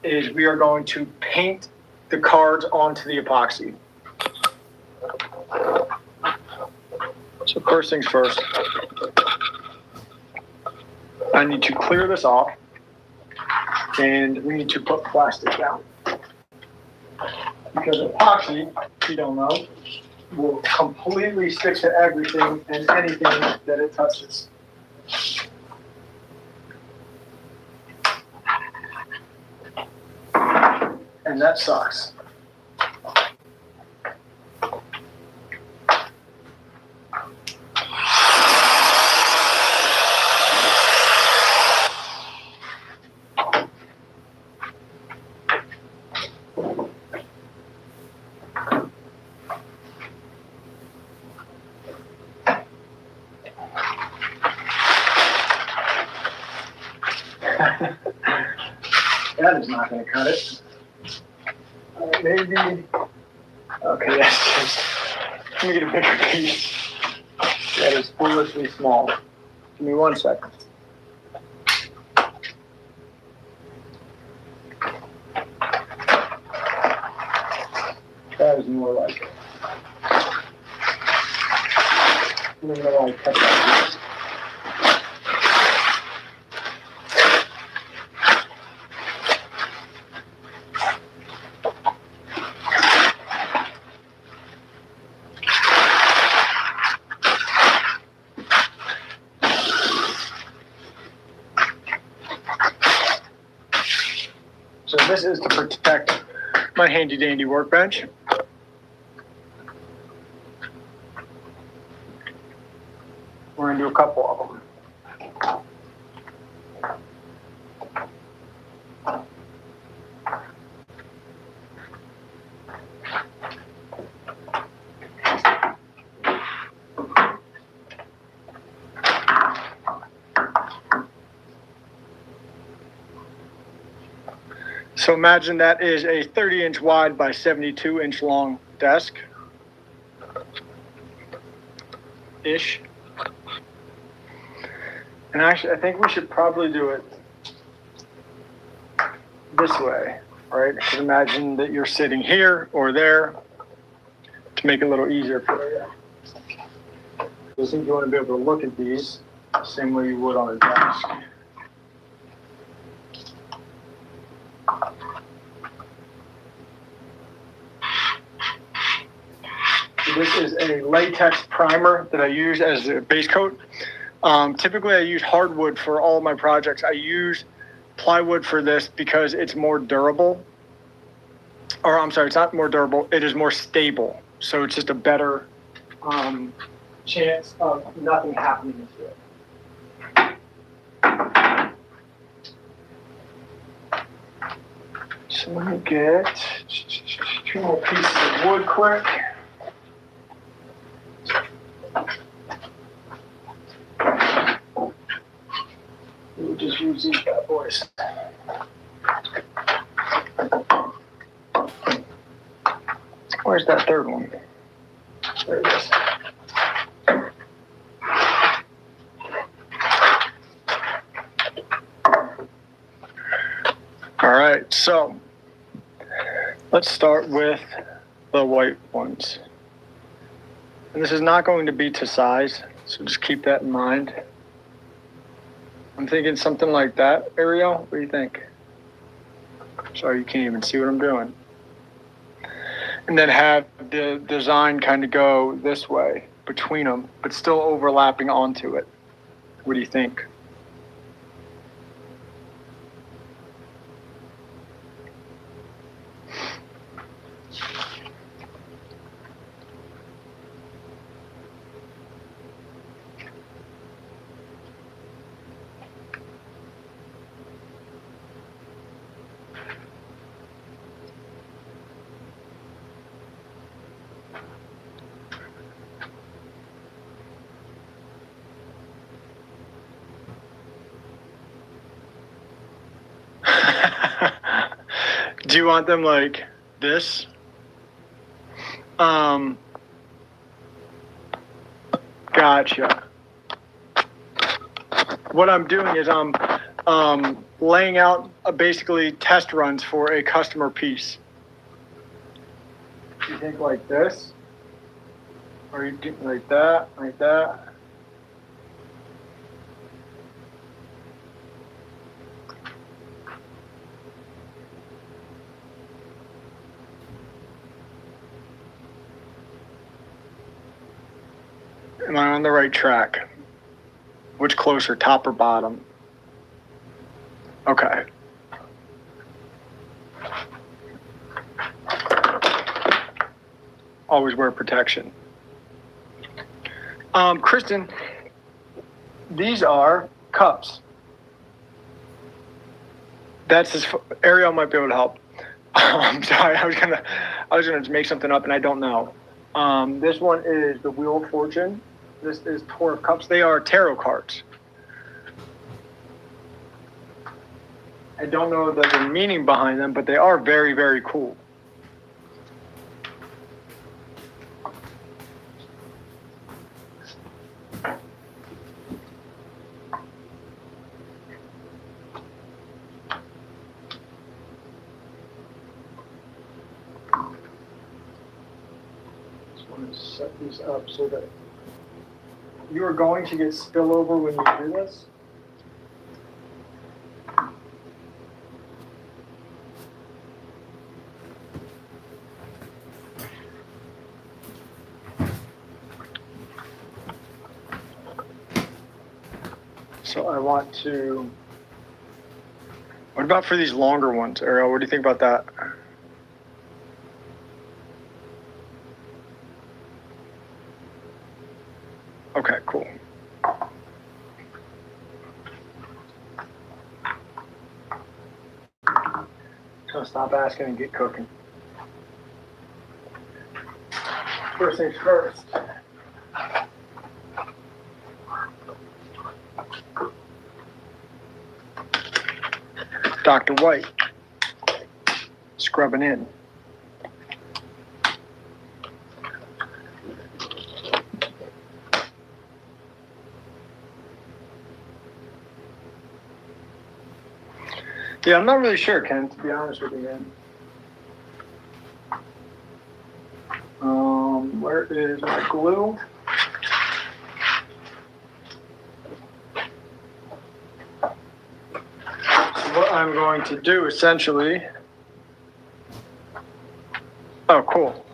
is we are going to paint the cards onto the epoxy. So first things first, I need to clear this off, and we need to put plastic down. Because epoxy, if you don't know, will completely stick to everything and anything that it touches. And that sucks. That is not going to cut it. Maybe. Okay, yes. Let me get a bigger piece. That is foolishly small. Give me 1 second. That is more like it. I don't know why I cut that piece. So this is to protect my handy dandy workbench. We're going to do a couple of them. So imagine that is a 30-inch wide by 72-inch long desk. ish. And actually, I think we should probably do it this way, right? Because imagine that you're sitting here or there to make it a little easier for you. I think you want to be able to look at these the same way you would on a desk. This is a latex primer that I use as a base coat. Typically, I use hardwood for all of my projects. I use plywood for this because it's more durable. Or I'm sorry, it's not more durable. It is more stable. So it's just a better chance of nothing happening to it. So let me get 2 more pieces of wood quick. We'll just use these bad boys. Where's that third one? There it is. All right, so let's start with the white ones. And this is not going to be to size, so just keep that in mind. I'm thinking something like that, Ariel. What do you think? Sorry, you can't even see what I'm doing. And then have the design kind of go this way between them, but still overlapping onto it. What do you think? Do you want them like this? Gotcha. What I'm doing is I'm laying out basically test runs for a customer piece. You think like this? Or you do like that, like that? Am I on the right track? Which closer, top or bottom? Okay. Always wear protection. Kristen, these are cups. That's as Ariel might be able to help. I'm sorry, I was gonna make something up and I don't know. This one is the Wheel of Fortune. This is Tour of Cups. They are tarot cards. I don't know the meaning behind them, but they are very, very cool. Just want to set these up so that you are going to get spillover when you do this. So I want to, what about for these longer ones, Ariel? What do you think about that? Okay, cool. So stop asking and get cooking. First things first. Dr. White, scrubbing in. Yeah, I'm not really sure, Ken, to be honest with you, man. Where is my glue? So what I'm going to do essentially. Oh, cool.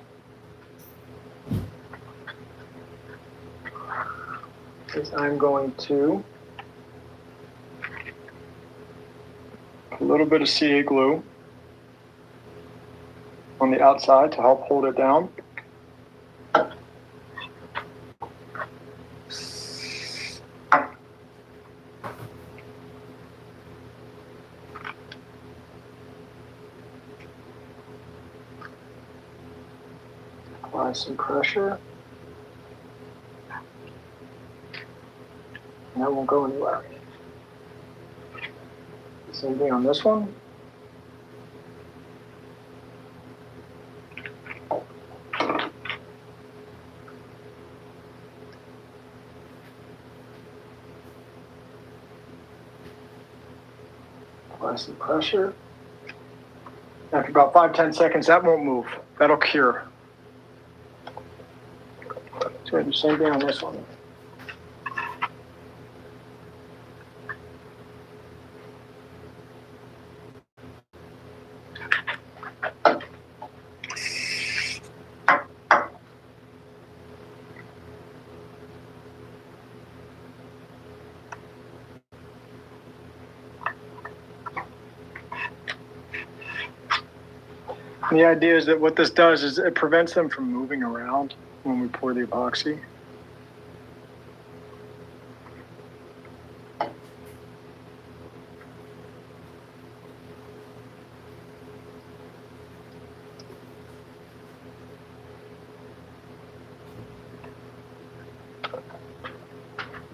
Is I'm going to put a little bit of CA glue on the outside to help hold it down. Apply some pressure. And that won't go anywhere. Same thing on this one. Apply some pressure. After about 5-10 seconds, that won't move. That'll cure. So I do the same thing on this one. The idea is that what this does is it prevents them from moving around when we pour the epoxy.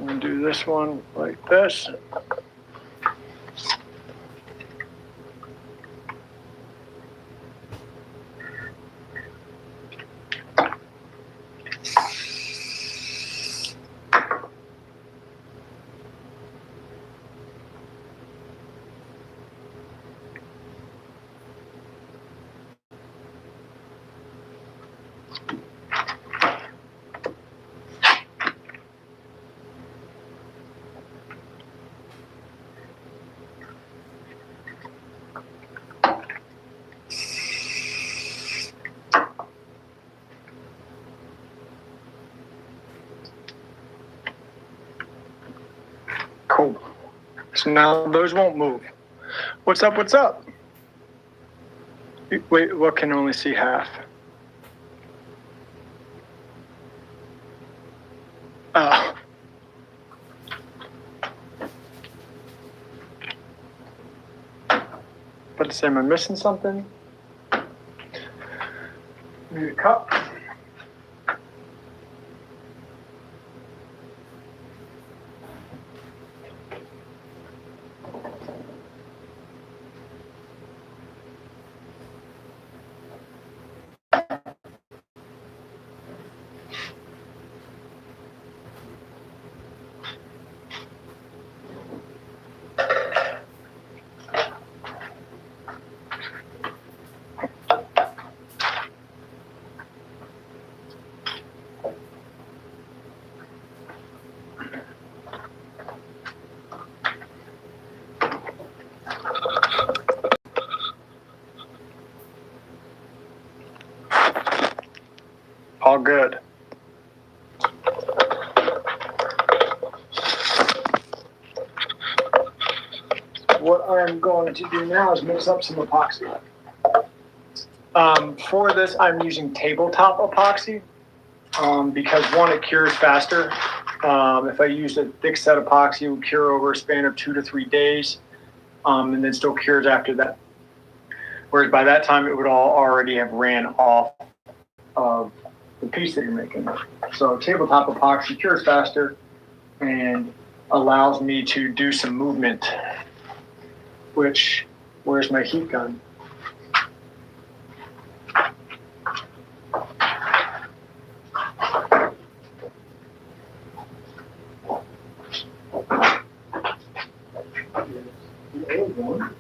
I'm going to do this one like this. Cool. So now those won't move. What's up? What's up? Wait, what can only see half? Oh. But say, am I missing something? Need a cup. All good. What I'm going to do now is mix up some epoxy. For this, I'm using tabletop epoxy because one, it cures faster. If I used a thick set epoxy, it would cure over a span of 2 to 3 days, and then still cures after that. Whereas by that time, it would all already have ran off of the piece that you're making. So tabletop epoxy cures faster and allows me to do some movement, which, where's my heat gun? The old one.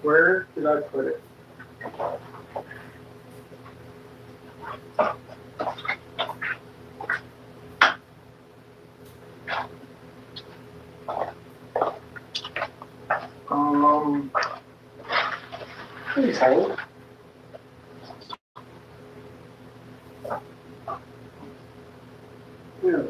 Where did I put it? Please hold. Yeah.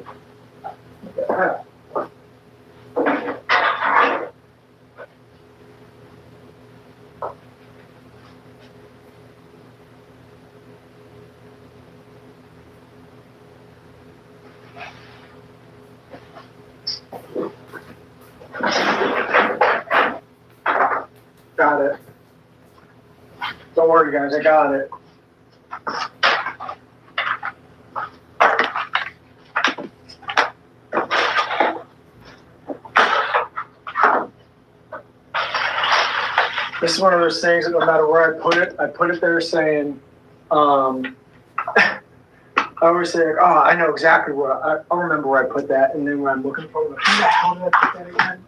Got it. Don't worry, guys, I got it. This is one of those things that no matter where I put it there saying, I always say, oh, I know exactly I'll remember where I put that. And then when I'm looking for it, like, who the hell did I put that again?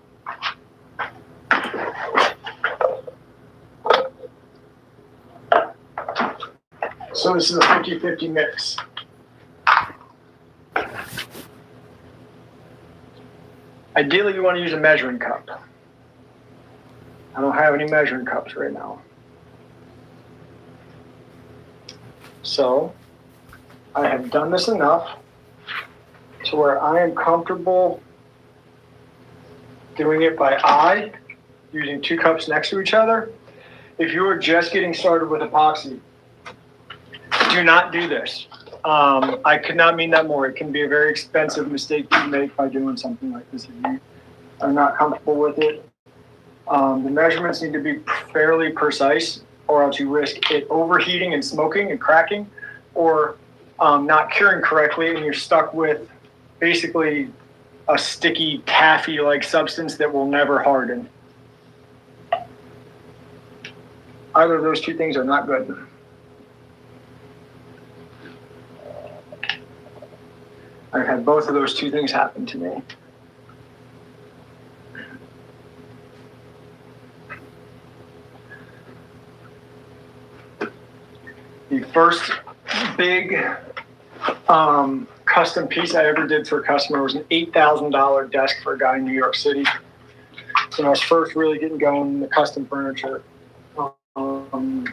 So this is a 50-50 mix. Ideally, you want to use a measuring cup. I don't have any measuring cups right now. So I have done this enough to where I am comfortable doing it by eye, using 2 cups next to each other. If you are just getting started with epoxy, do not do this. I could not mean that more. It can be a very expensive mistake to make by doing something like this if you are not comfortable with it. The measurements need to be fairly precise, or else you risk it overheating and smoking and cracking, or not curing correctly, and you're stuck with basically a sticky taffy-like substance that will never harden. Either of those 2 things are not good. I've had both of those 2 things happen to me. The first big custom piece I ever did for a customer was an $8,000 desk for a guy in New York City. When I was first really getting going in the custom furniture. And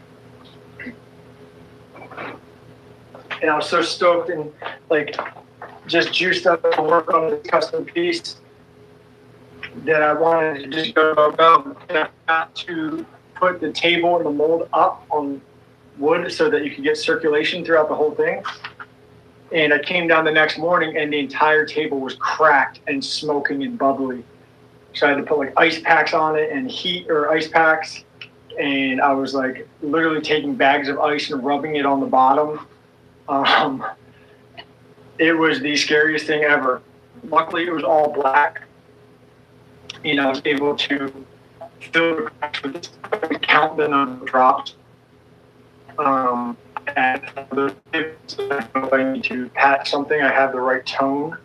I was so stoked and like just juiced up to work on this custom piece that I wanted to just go. And I got to put the table and the mold up on wood so that you could get circulation throughout the whole thing. And I came down the next morning and the entire table was cracked and smoking and bubbly. So I had to put like ice packs on it and heat or ice packs. And I was like literally taking bags of ice and rubbing it on the bottom. It was the scariest thing ever. Luckily, it was all black. And I was able to fill the cracks with this, count the number of drops. And if I need to patch something, I have the right tone,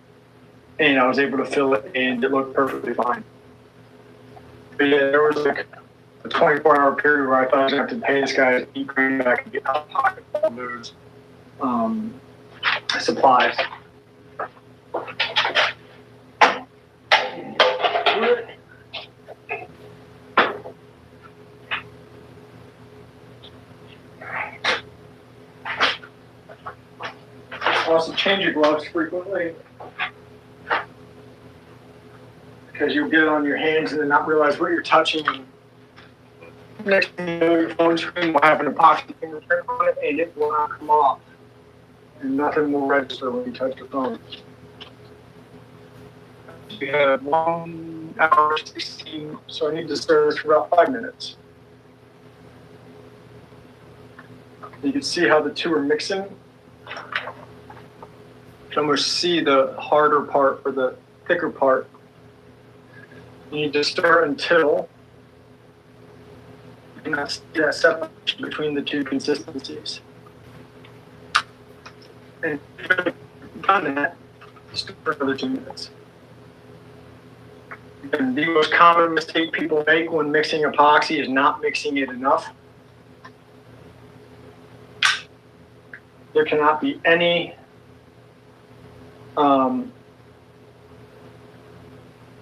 and I was able to fill it, and it looked perfectly fine. But yeah, there was like a 24-hour period where I thought I was going to have to pay this guy to eat green back and get out of pocket all those supplies. Also, change your gloves frequently because you'll get on your hands and then not realize what you're touching. And next thing you know, your phone screen will have an epoxy fingerprint on it and it will not come off. And nothing will register when you touch your phone. We have 1 hour 16, so I need to stir this for about 5 minutes. You can see how the 2 are mixing. You can almost see the harder part or the thicker part. You need to stir until you can see that separation between the 2 consistencies. And if you've done that, stir for another 2 minutes. And the most common mistake people make when mixing epoxy is not mixing it enough. There cannot be any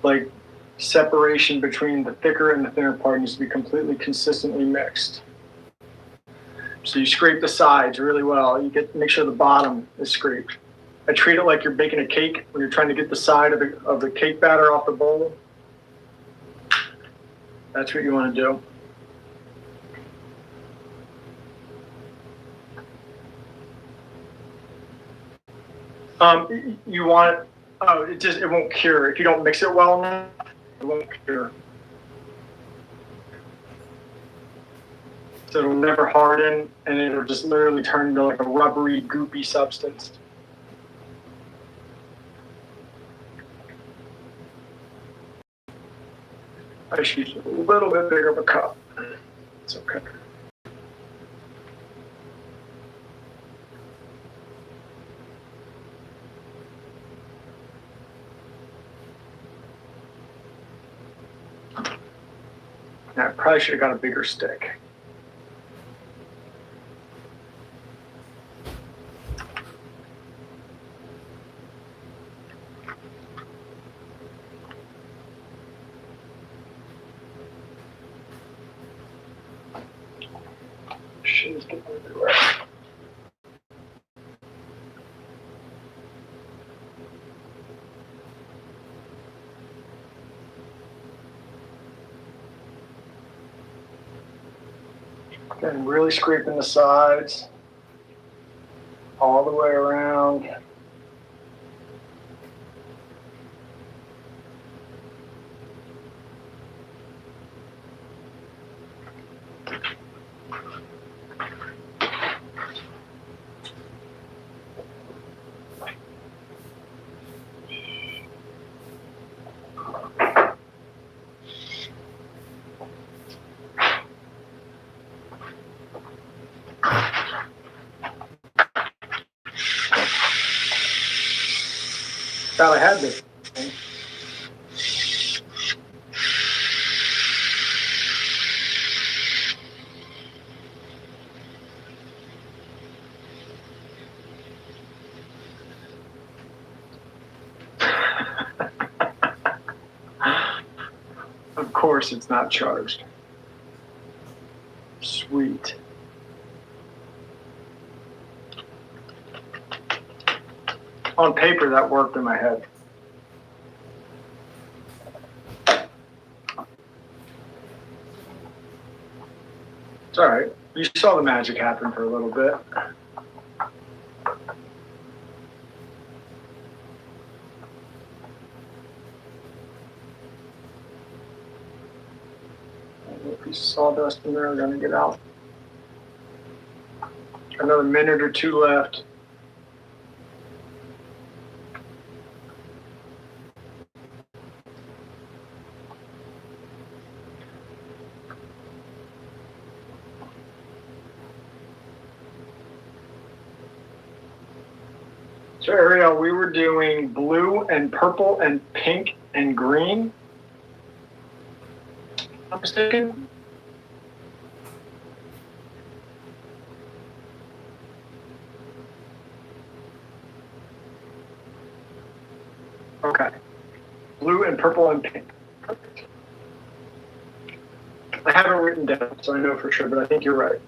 like separation between the thicker and the thinner part. It needs to be completely consistently mixed. So you scrape the sides really well. You make sure the bottom is scraped. I treat it like you're baking a cake when you're trying to get the side of the cake batter off the bowl. That's what you want to do. You want it won't cure if you don't mix it well enough. It won't cure. So it'll never harden, and it'll just literally turn into like a rubbery, goopy substance. I should use a little bit bigger of a cup. It's okay. Now, I probably should have got a bigger stick. Shit is getting everywhere. And really scraping the sides all the way around. Thought I had this. Of course it's not charged. Sweet. On paper, that worked in my head. It's all right. You saw the magic happen for a little bit. A piece of sawdust in there, we're gonna get out. Another minute or two left. So Ariel, we were doing blue and purple and pink and green. I'm mistaken. Okay. Blue and purple and pink. Perfect. I have it written down, so I know for sure, but I think you're right.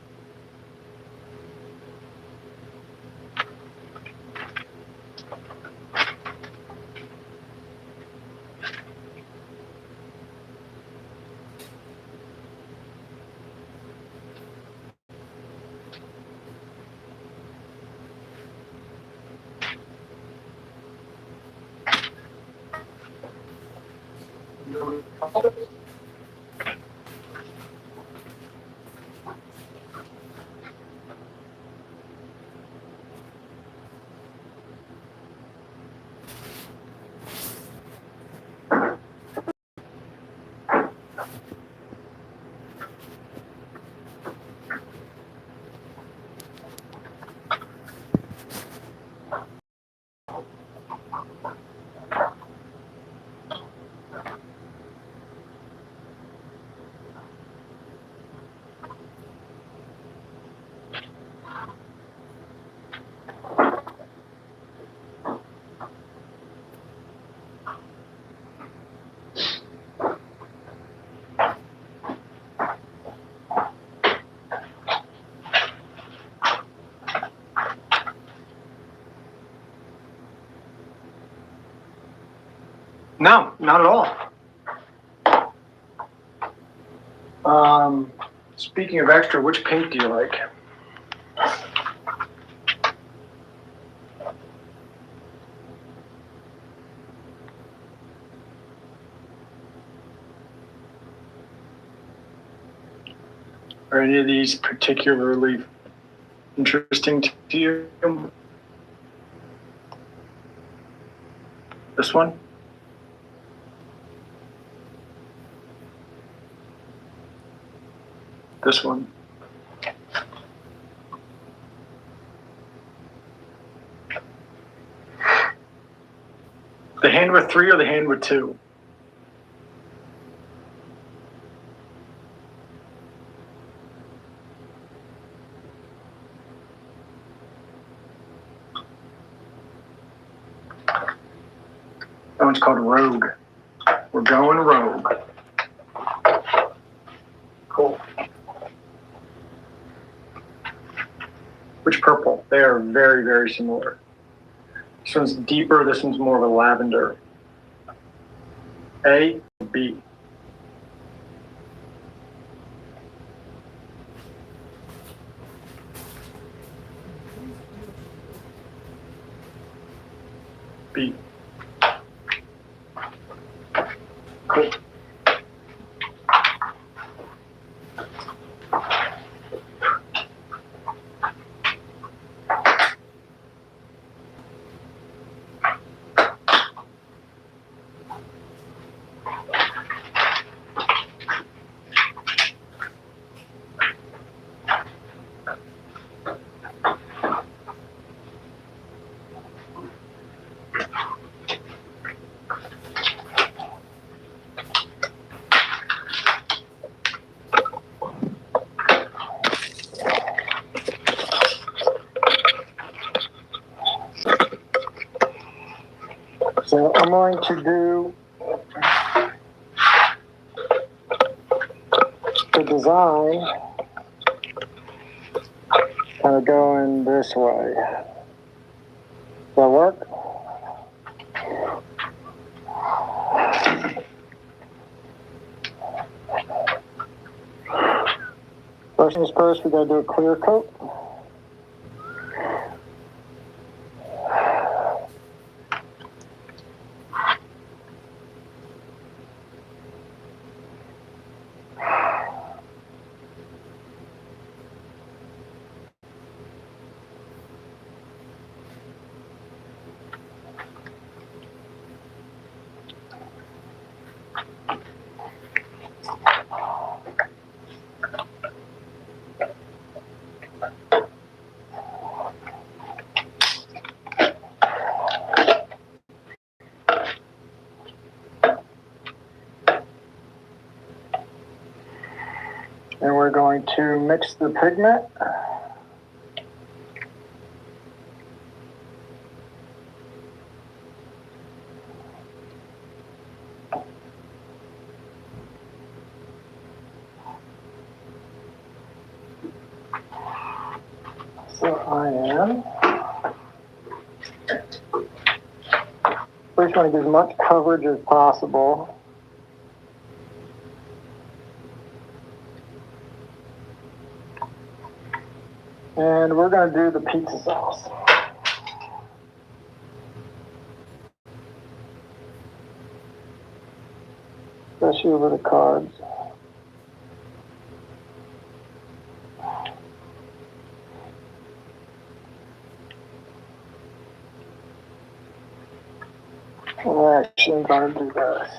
No, not at all. Speaking of extra, which paint do you like? Are any of these particularly interesting to you? This one? This one? The hand with 3 or the hand with 2? That one's called Rogue. We're going Rogue. Cool. Which purple? They are very, very similar. This one's deeper, this one's more of a lavender. A, B. B. Cool. So I'm going to do the design kind of going this way. Does that work? First things first, we got to do a clear coat. And we're going to mix the pigment. So I am. First, want to get as much coverage as possible. And we're going to do the pizza sauce. Especially over the cards. I'm actually going to do this.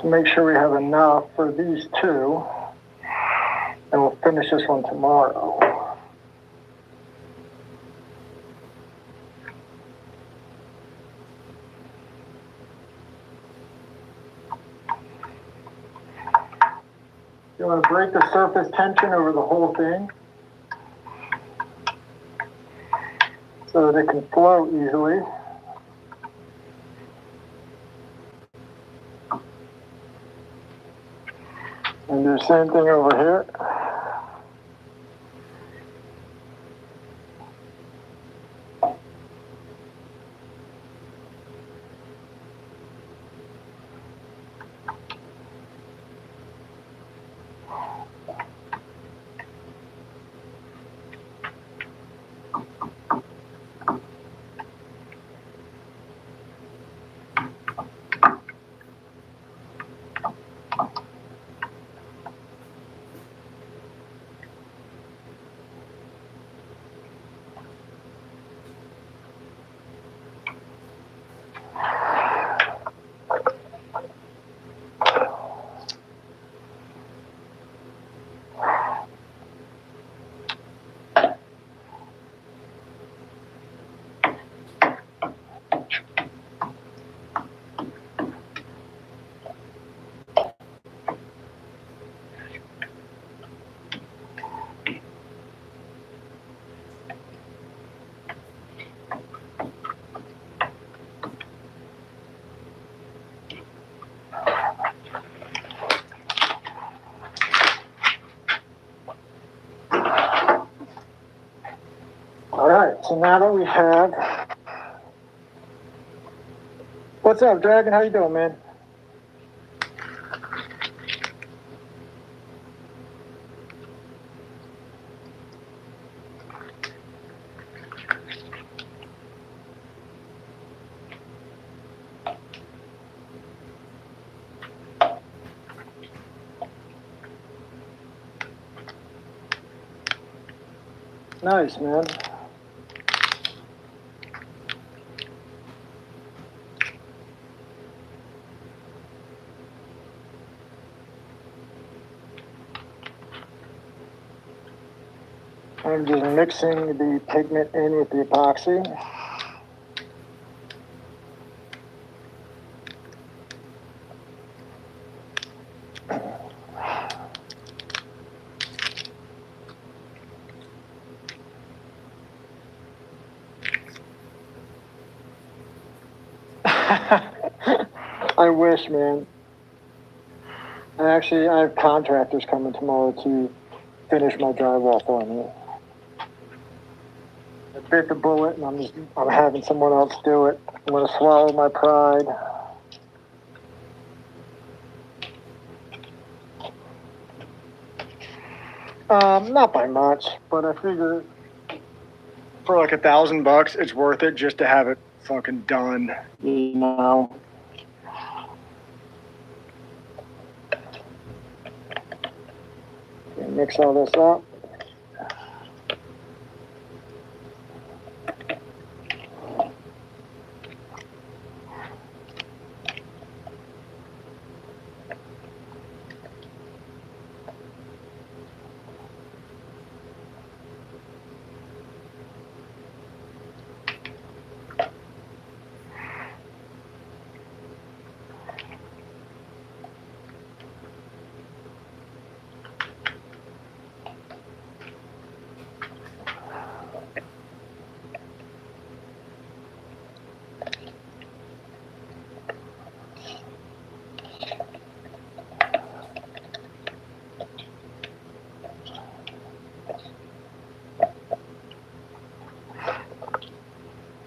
To make sure we have enough for these two, and we'll finish this one tomorrow. You want to break the surface tension over the whole thing so that it can flow easily. And do the same thing over here. So now that we have, what's up, Dragon? How you doing, man? Nice, man. I'm just mixing the pigment in with the epoxy. I wish, man. And actually, I have contractors coming tomorrow to finish my drywall for me. I bit the bullet, and I'm having someone else do it. I'm gonna swallow my pride. Not by much, but I figure for like $1,000, it's worth it just to have it fucking done. You know. Okay, mix all this up.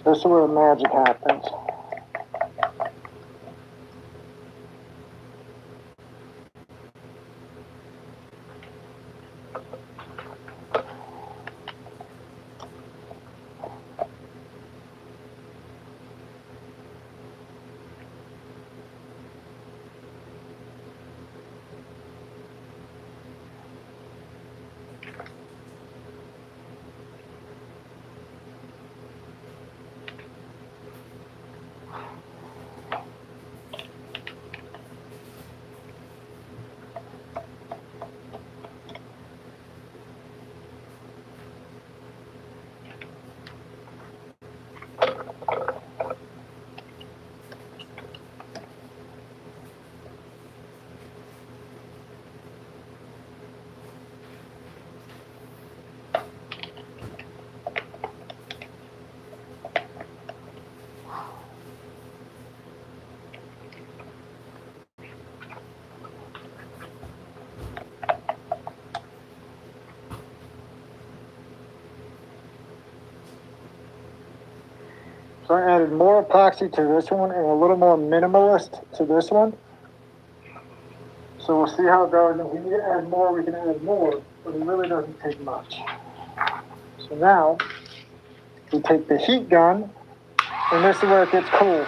This is where the magic happens. So I added more epoxy to this one and a little more minimalist to this one. So we'll see how it goes. If we need to add more, we can add more, but it really doesn't take much. So now we take the heat gun, and this is where it gets cool.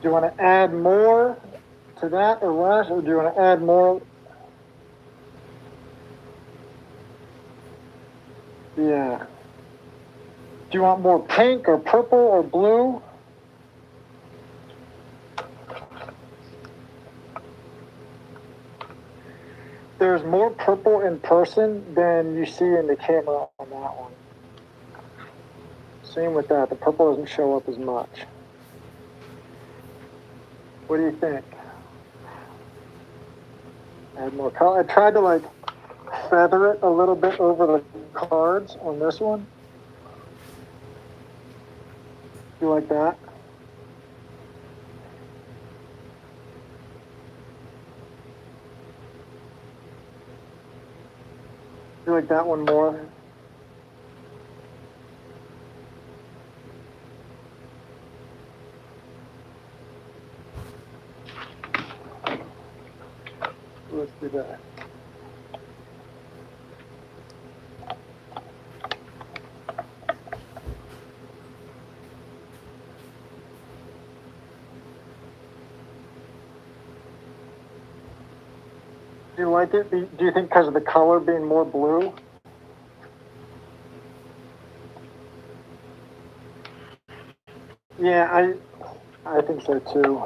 you want to add more to that or less, or do you want to add more? Yeah. Do you want more pink or purple or blue? There's more purple in person than you see in the camera on that one. Same with that. The purple doesn't show up as much. What do you think? Add more color. I tried to like feather it a little bit over the cards on this one. You like that? You like that one more? Let's do that. Do you like it? Do you think because of the color being more blue? Yeah, I think so too.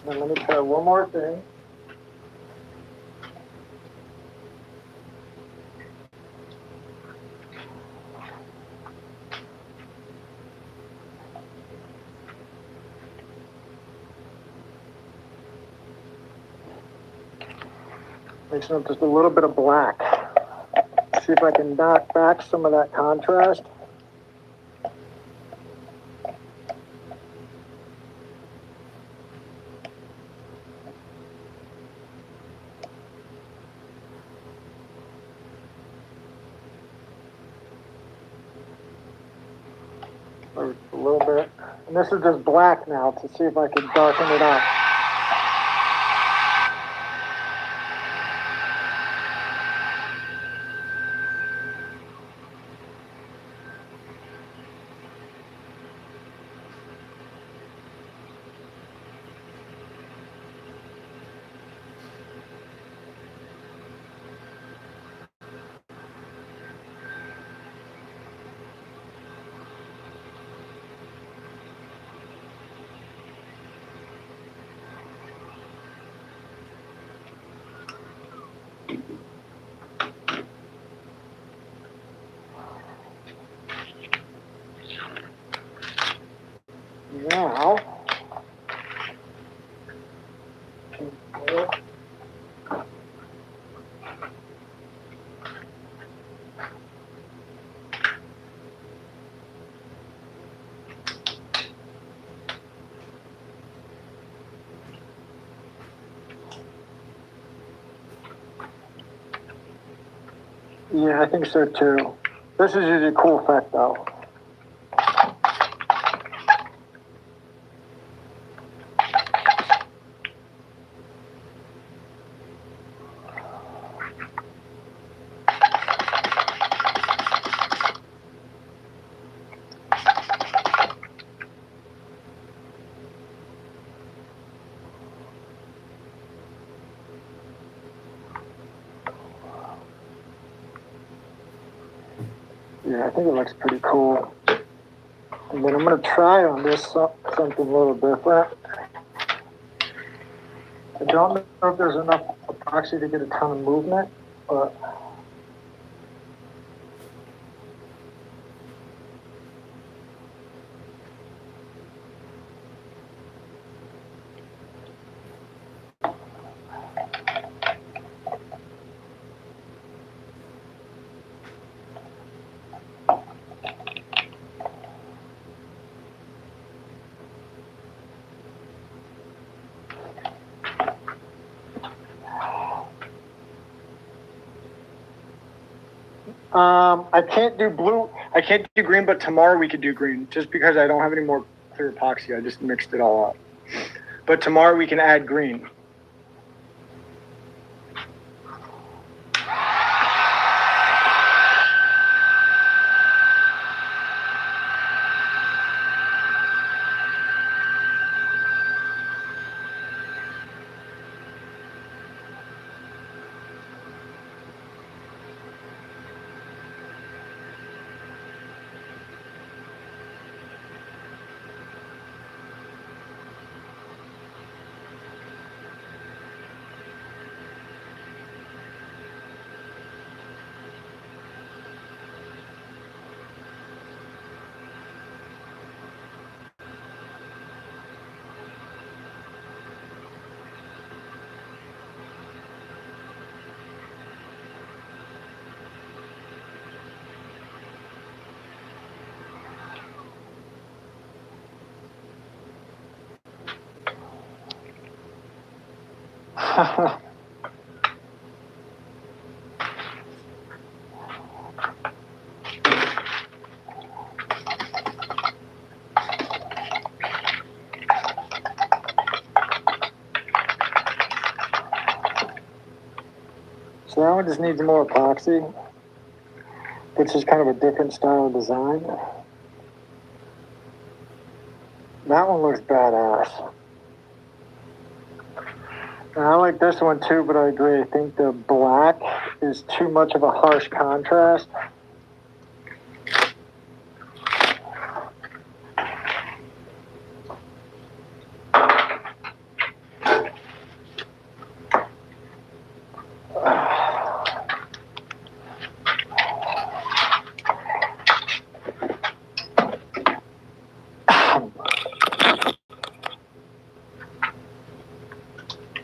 And let me try one more thing. Mixing up just a little bit of black. See if I can knock back some of that contrast. Or a little bit. And this is just black now to see if I can darken it up. Now, yeah, I think so too. This is usually a cool effect though. Yeah, I think it looks pretty cool. And then I'm going to try on this something a little different. I don't know if there's enough epoxy to get a ton of movement, but I can't do blue. I can't do green, but tomorrow we could do green just because I don't have any more clear epoxy. I just mixed it all up. But tomorrow we can add green. So that one just needs more epoxy, which is kind of a different style of design. That one looks badass. And I like this one too, but I agree. I think the black is too much of a harsh contrast.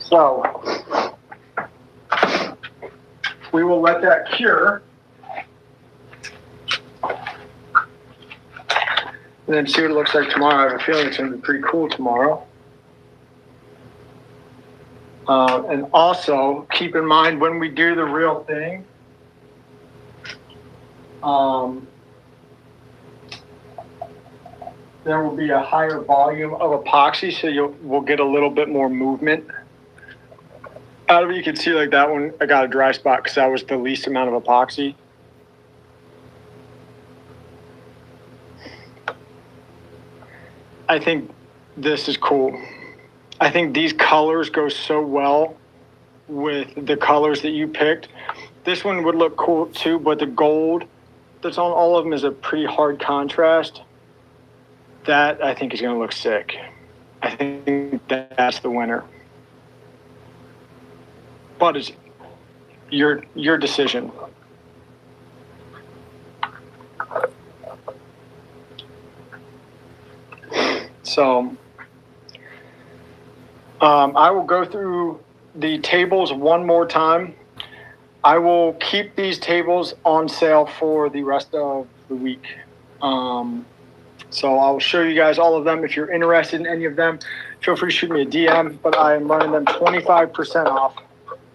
So we will let that cure and then see what it looks like tomorrow. I have a feeling it's going to be pretty cool tomorrow. And also keep in mind when we do the real thing, there will be a higher volume of epoxy, so we'll get a little bit more movement out of it. You can see like that one, I got a dry spot because that was the least amount of epoxy. I think this is cool. I think these colors go so well with the colors that you picked. This one would look cool too, but the gold that's on all of them is a pretty hard contrast. That I think is going to look sick. I think that's the winner. But it's your decision. So I will go through the tables one more time. I will keep these tables on sale for the rest of the week. So I'll show you guys all of them. If you're interested in any of them, feel free to shoot me a DM, but I am running them 25% off.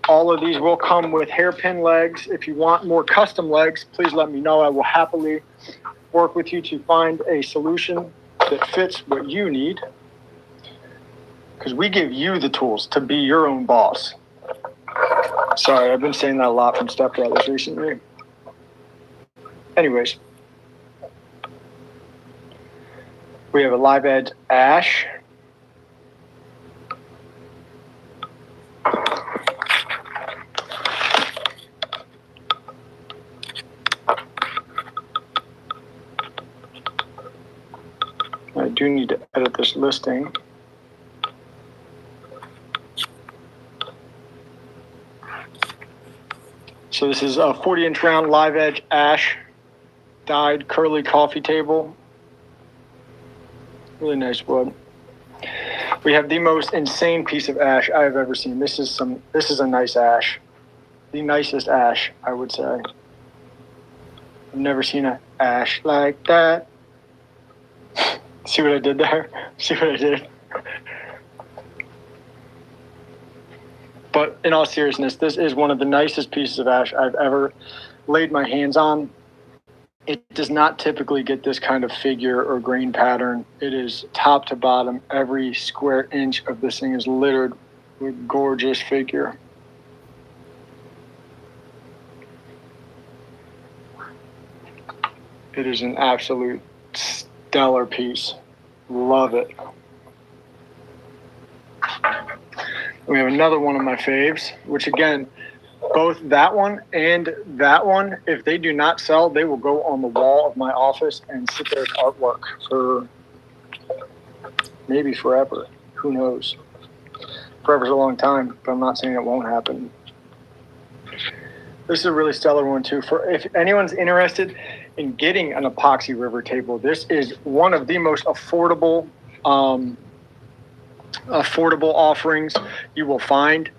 All of these will come with hairpin legs. If you want more custom legs, please let me know. I will happily work with you to find a solution that fits what you need, because we give you the tools to be your own boss. Sorry, I've been saying that a lot from Step Brothers recently. Anyways, we have a live edge ash. I do need to edit this listing. So this is a 40-inch round live edge ash dyed curly coffee table. Really nice wood. We have the most insane piece of ash I've ever seen. This is a nice ash. The nicest ash, I would say. I've never seen an ash like that. See what I did there? See what I did? But in all seriousness, this is one of the nicest pieces of ash I've ever laid my hands on. It does not typically get this kind of figure or grain pattern. It is top to bottom. Every square inch of this thing is littered with gorgeous figure. It is an absolute stellar piece. Love it. We have another one of my faves, which again, both that one and that one, if they do not sell, they will go on the wall of my office and sit there as artwork for maybe forever. Who knows? Forever's a long time, but I'm not saying it won't happen. This is a really stellar one too. For if anyone's interested in getting an epoxy river table, this is one of the most affordable offerings you will find,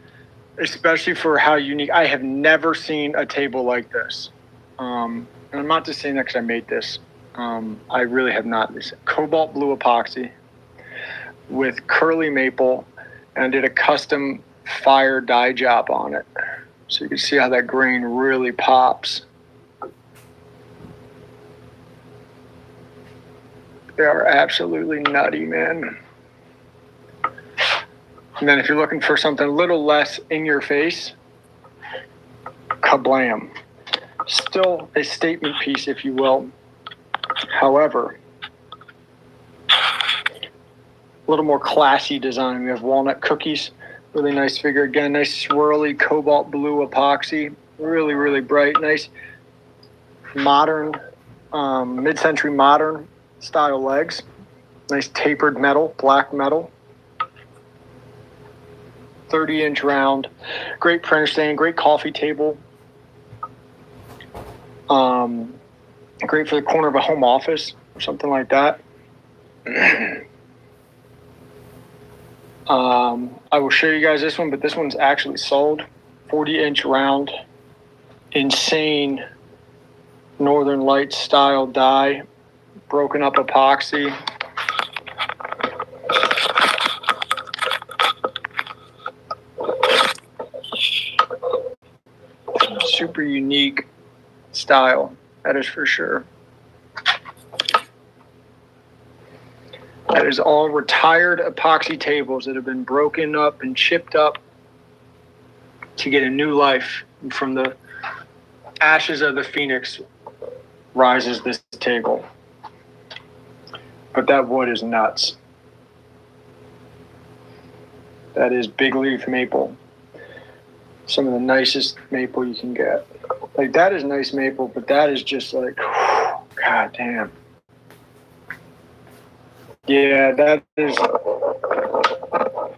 especially for how unique. I have never seen a table like this. And I'm not just saying that because I made this. I really have not. This cobalt blue epoxy with curly maple, and I did a custom fire dye job on it. So you can see how that grain really pops. They are absolutely nutty, man. And then if you're looking for something a little less in your face, kablam. Still a statement piece, if you will. However, a little more classy design. We have walnut cookies, really nice figure. Again, nice swirly cobalt blue epoxy, really, really bright. Nice modern, mid-century modern style legs. Nice tapered metal, black metal. 30-inch round, great printer stand, great coffee table. Great for the corner of a home office or something like that. I will show you guys this one, but this one's actually sold. 40-inch round, insane Northern Lights style die, broken up epoxy. Super unique style, that is for sure. That is all retired epoxy tables that have been broken up and chipped up to get a new life. And from the ashes of the phoenix rises this table. But that wood is nuts. That is big leaf maple. Some of the nicest maple you can get. Like, that is nice maple, but that is just like, god damn. Yeah,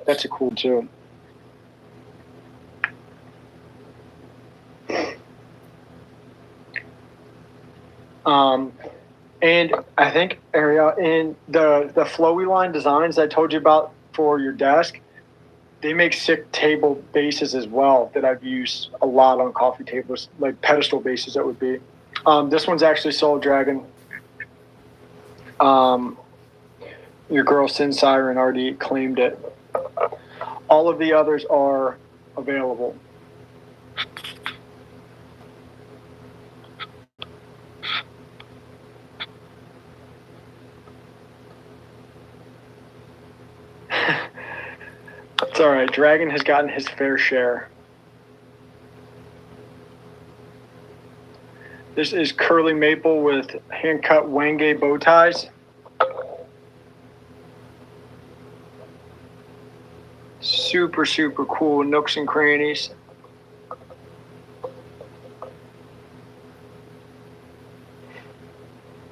that's a cool too. And I think, Ariel, in the flowy line designs I told you about for your desk, they make sick table bases as well that I've used a lot on coffee tables, like pedestal bases that would be. This one's actually sold, Dragon. Your girl Sin Siren already claimed it. All of the others are available. It's all right. Dragon has gotten his fair share. This is curly maple with hand-cut wenge bow ties. Super, super cool nooks and crannies.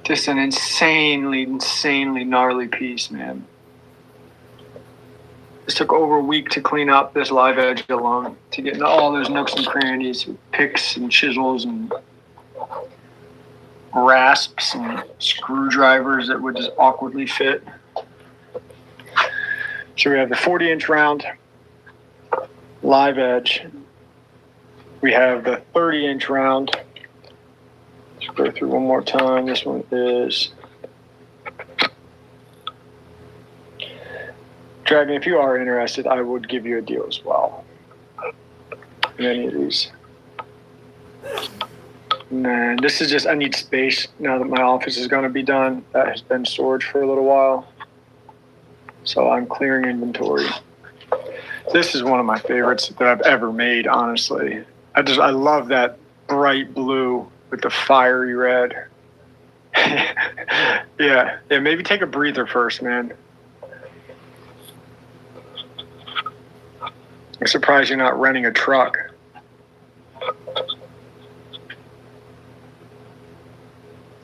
Just an insanely gnarly piece, man. This took over a week to clean up this live edge alone, to get into all those nooks and crannies with picks and chisels and rasps and screwdrivers that would just awkwardly fit. So we have the 40-inch round live edge. We have the 30-inch round. Let's go through one more time. This one is Dragon. If you are interested, I would give you a deal as well in any of these. Man, this is just, I need space now that my office is going to be done. That has been storage for a little while. So I'm clearing inventory. This is one of my favorites that I've ever made, honestly. I love that bright blue with the fiery red. Yeah, maybe take a breather first, man. I'm surprised you're not renting a truck.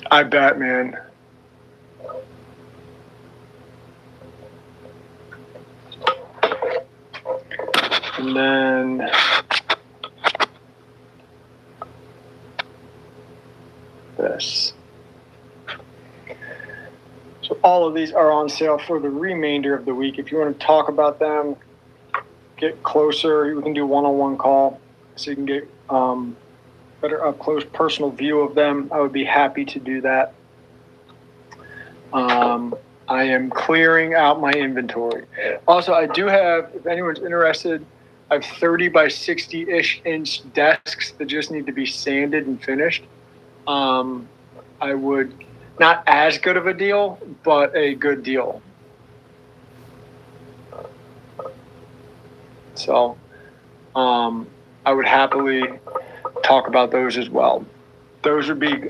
I bet, man. And then this. So all of these are on sale for the remainder of the week. If you want to talk about them, get closer, we can do one-on-one call so you can get better up close personal view of them. I would be happy to do that. I am clearing out my inventory. Also, I do have, if anyone's interested, I have 30 by 60-ish inch desks that just need to be sanded and finished. I would, not as good of a deal, but a good deal. So I would happily talk about those as well. Those would be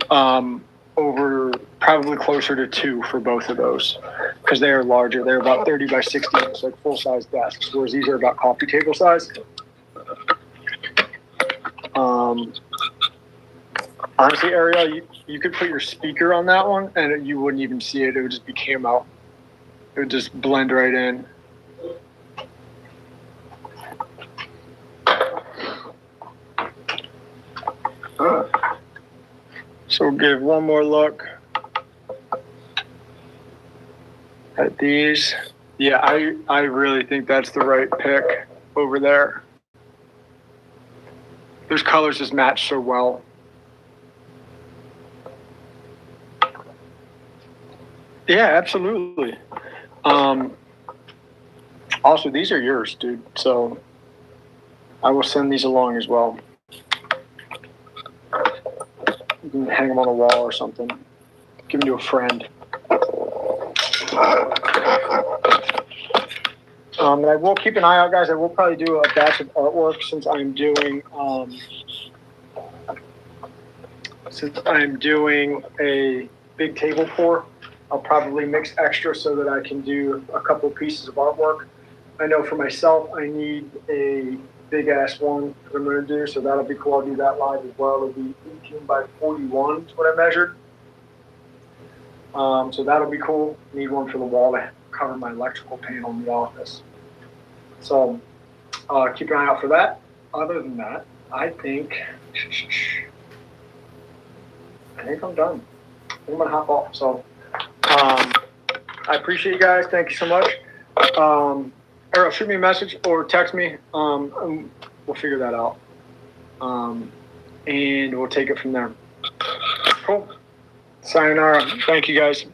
over probably closer to 2 for both of those because they are larger. They're about 30 by 60, it's like full-size desks, whereas these are about coffee table size. Honestly, Ariel, you could put your speaker on that one and you wouldn't even see it. It would just be camo. It would just blend right in. So we'll give one more look at these. Yeah, I really think that's the right pick over there. Those colors just match so well. Yeah, absolutely. Also, these are yours, dude. So I will send these along as well. You can hang them on a wall or something. Give them to a friend. And I will keep an eye out, guys. I will probably do a batch of artwork since I'm doing a big table pour. I'll probably mix extra so that I can do a couple pieces of artwork. I know for myself, I need a big ass one that I'm going to do, so that'll be cool. I'll do that live as well. It'll be 18 by 41 is what I measured. So that'll be cool. Need one for the wall to cover my electrical panel in the office. So keep an eye out for that. Other than that, I think I'm done. I'm going to hop off. So I appreciate you guys. Thank you so much. Ariel, shoot me a message or text me. We'll figure that out. And we'll take it from there. Cool. Sayonara. Thank you, guys.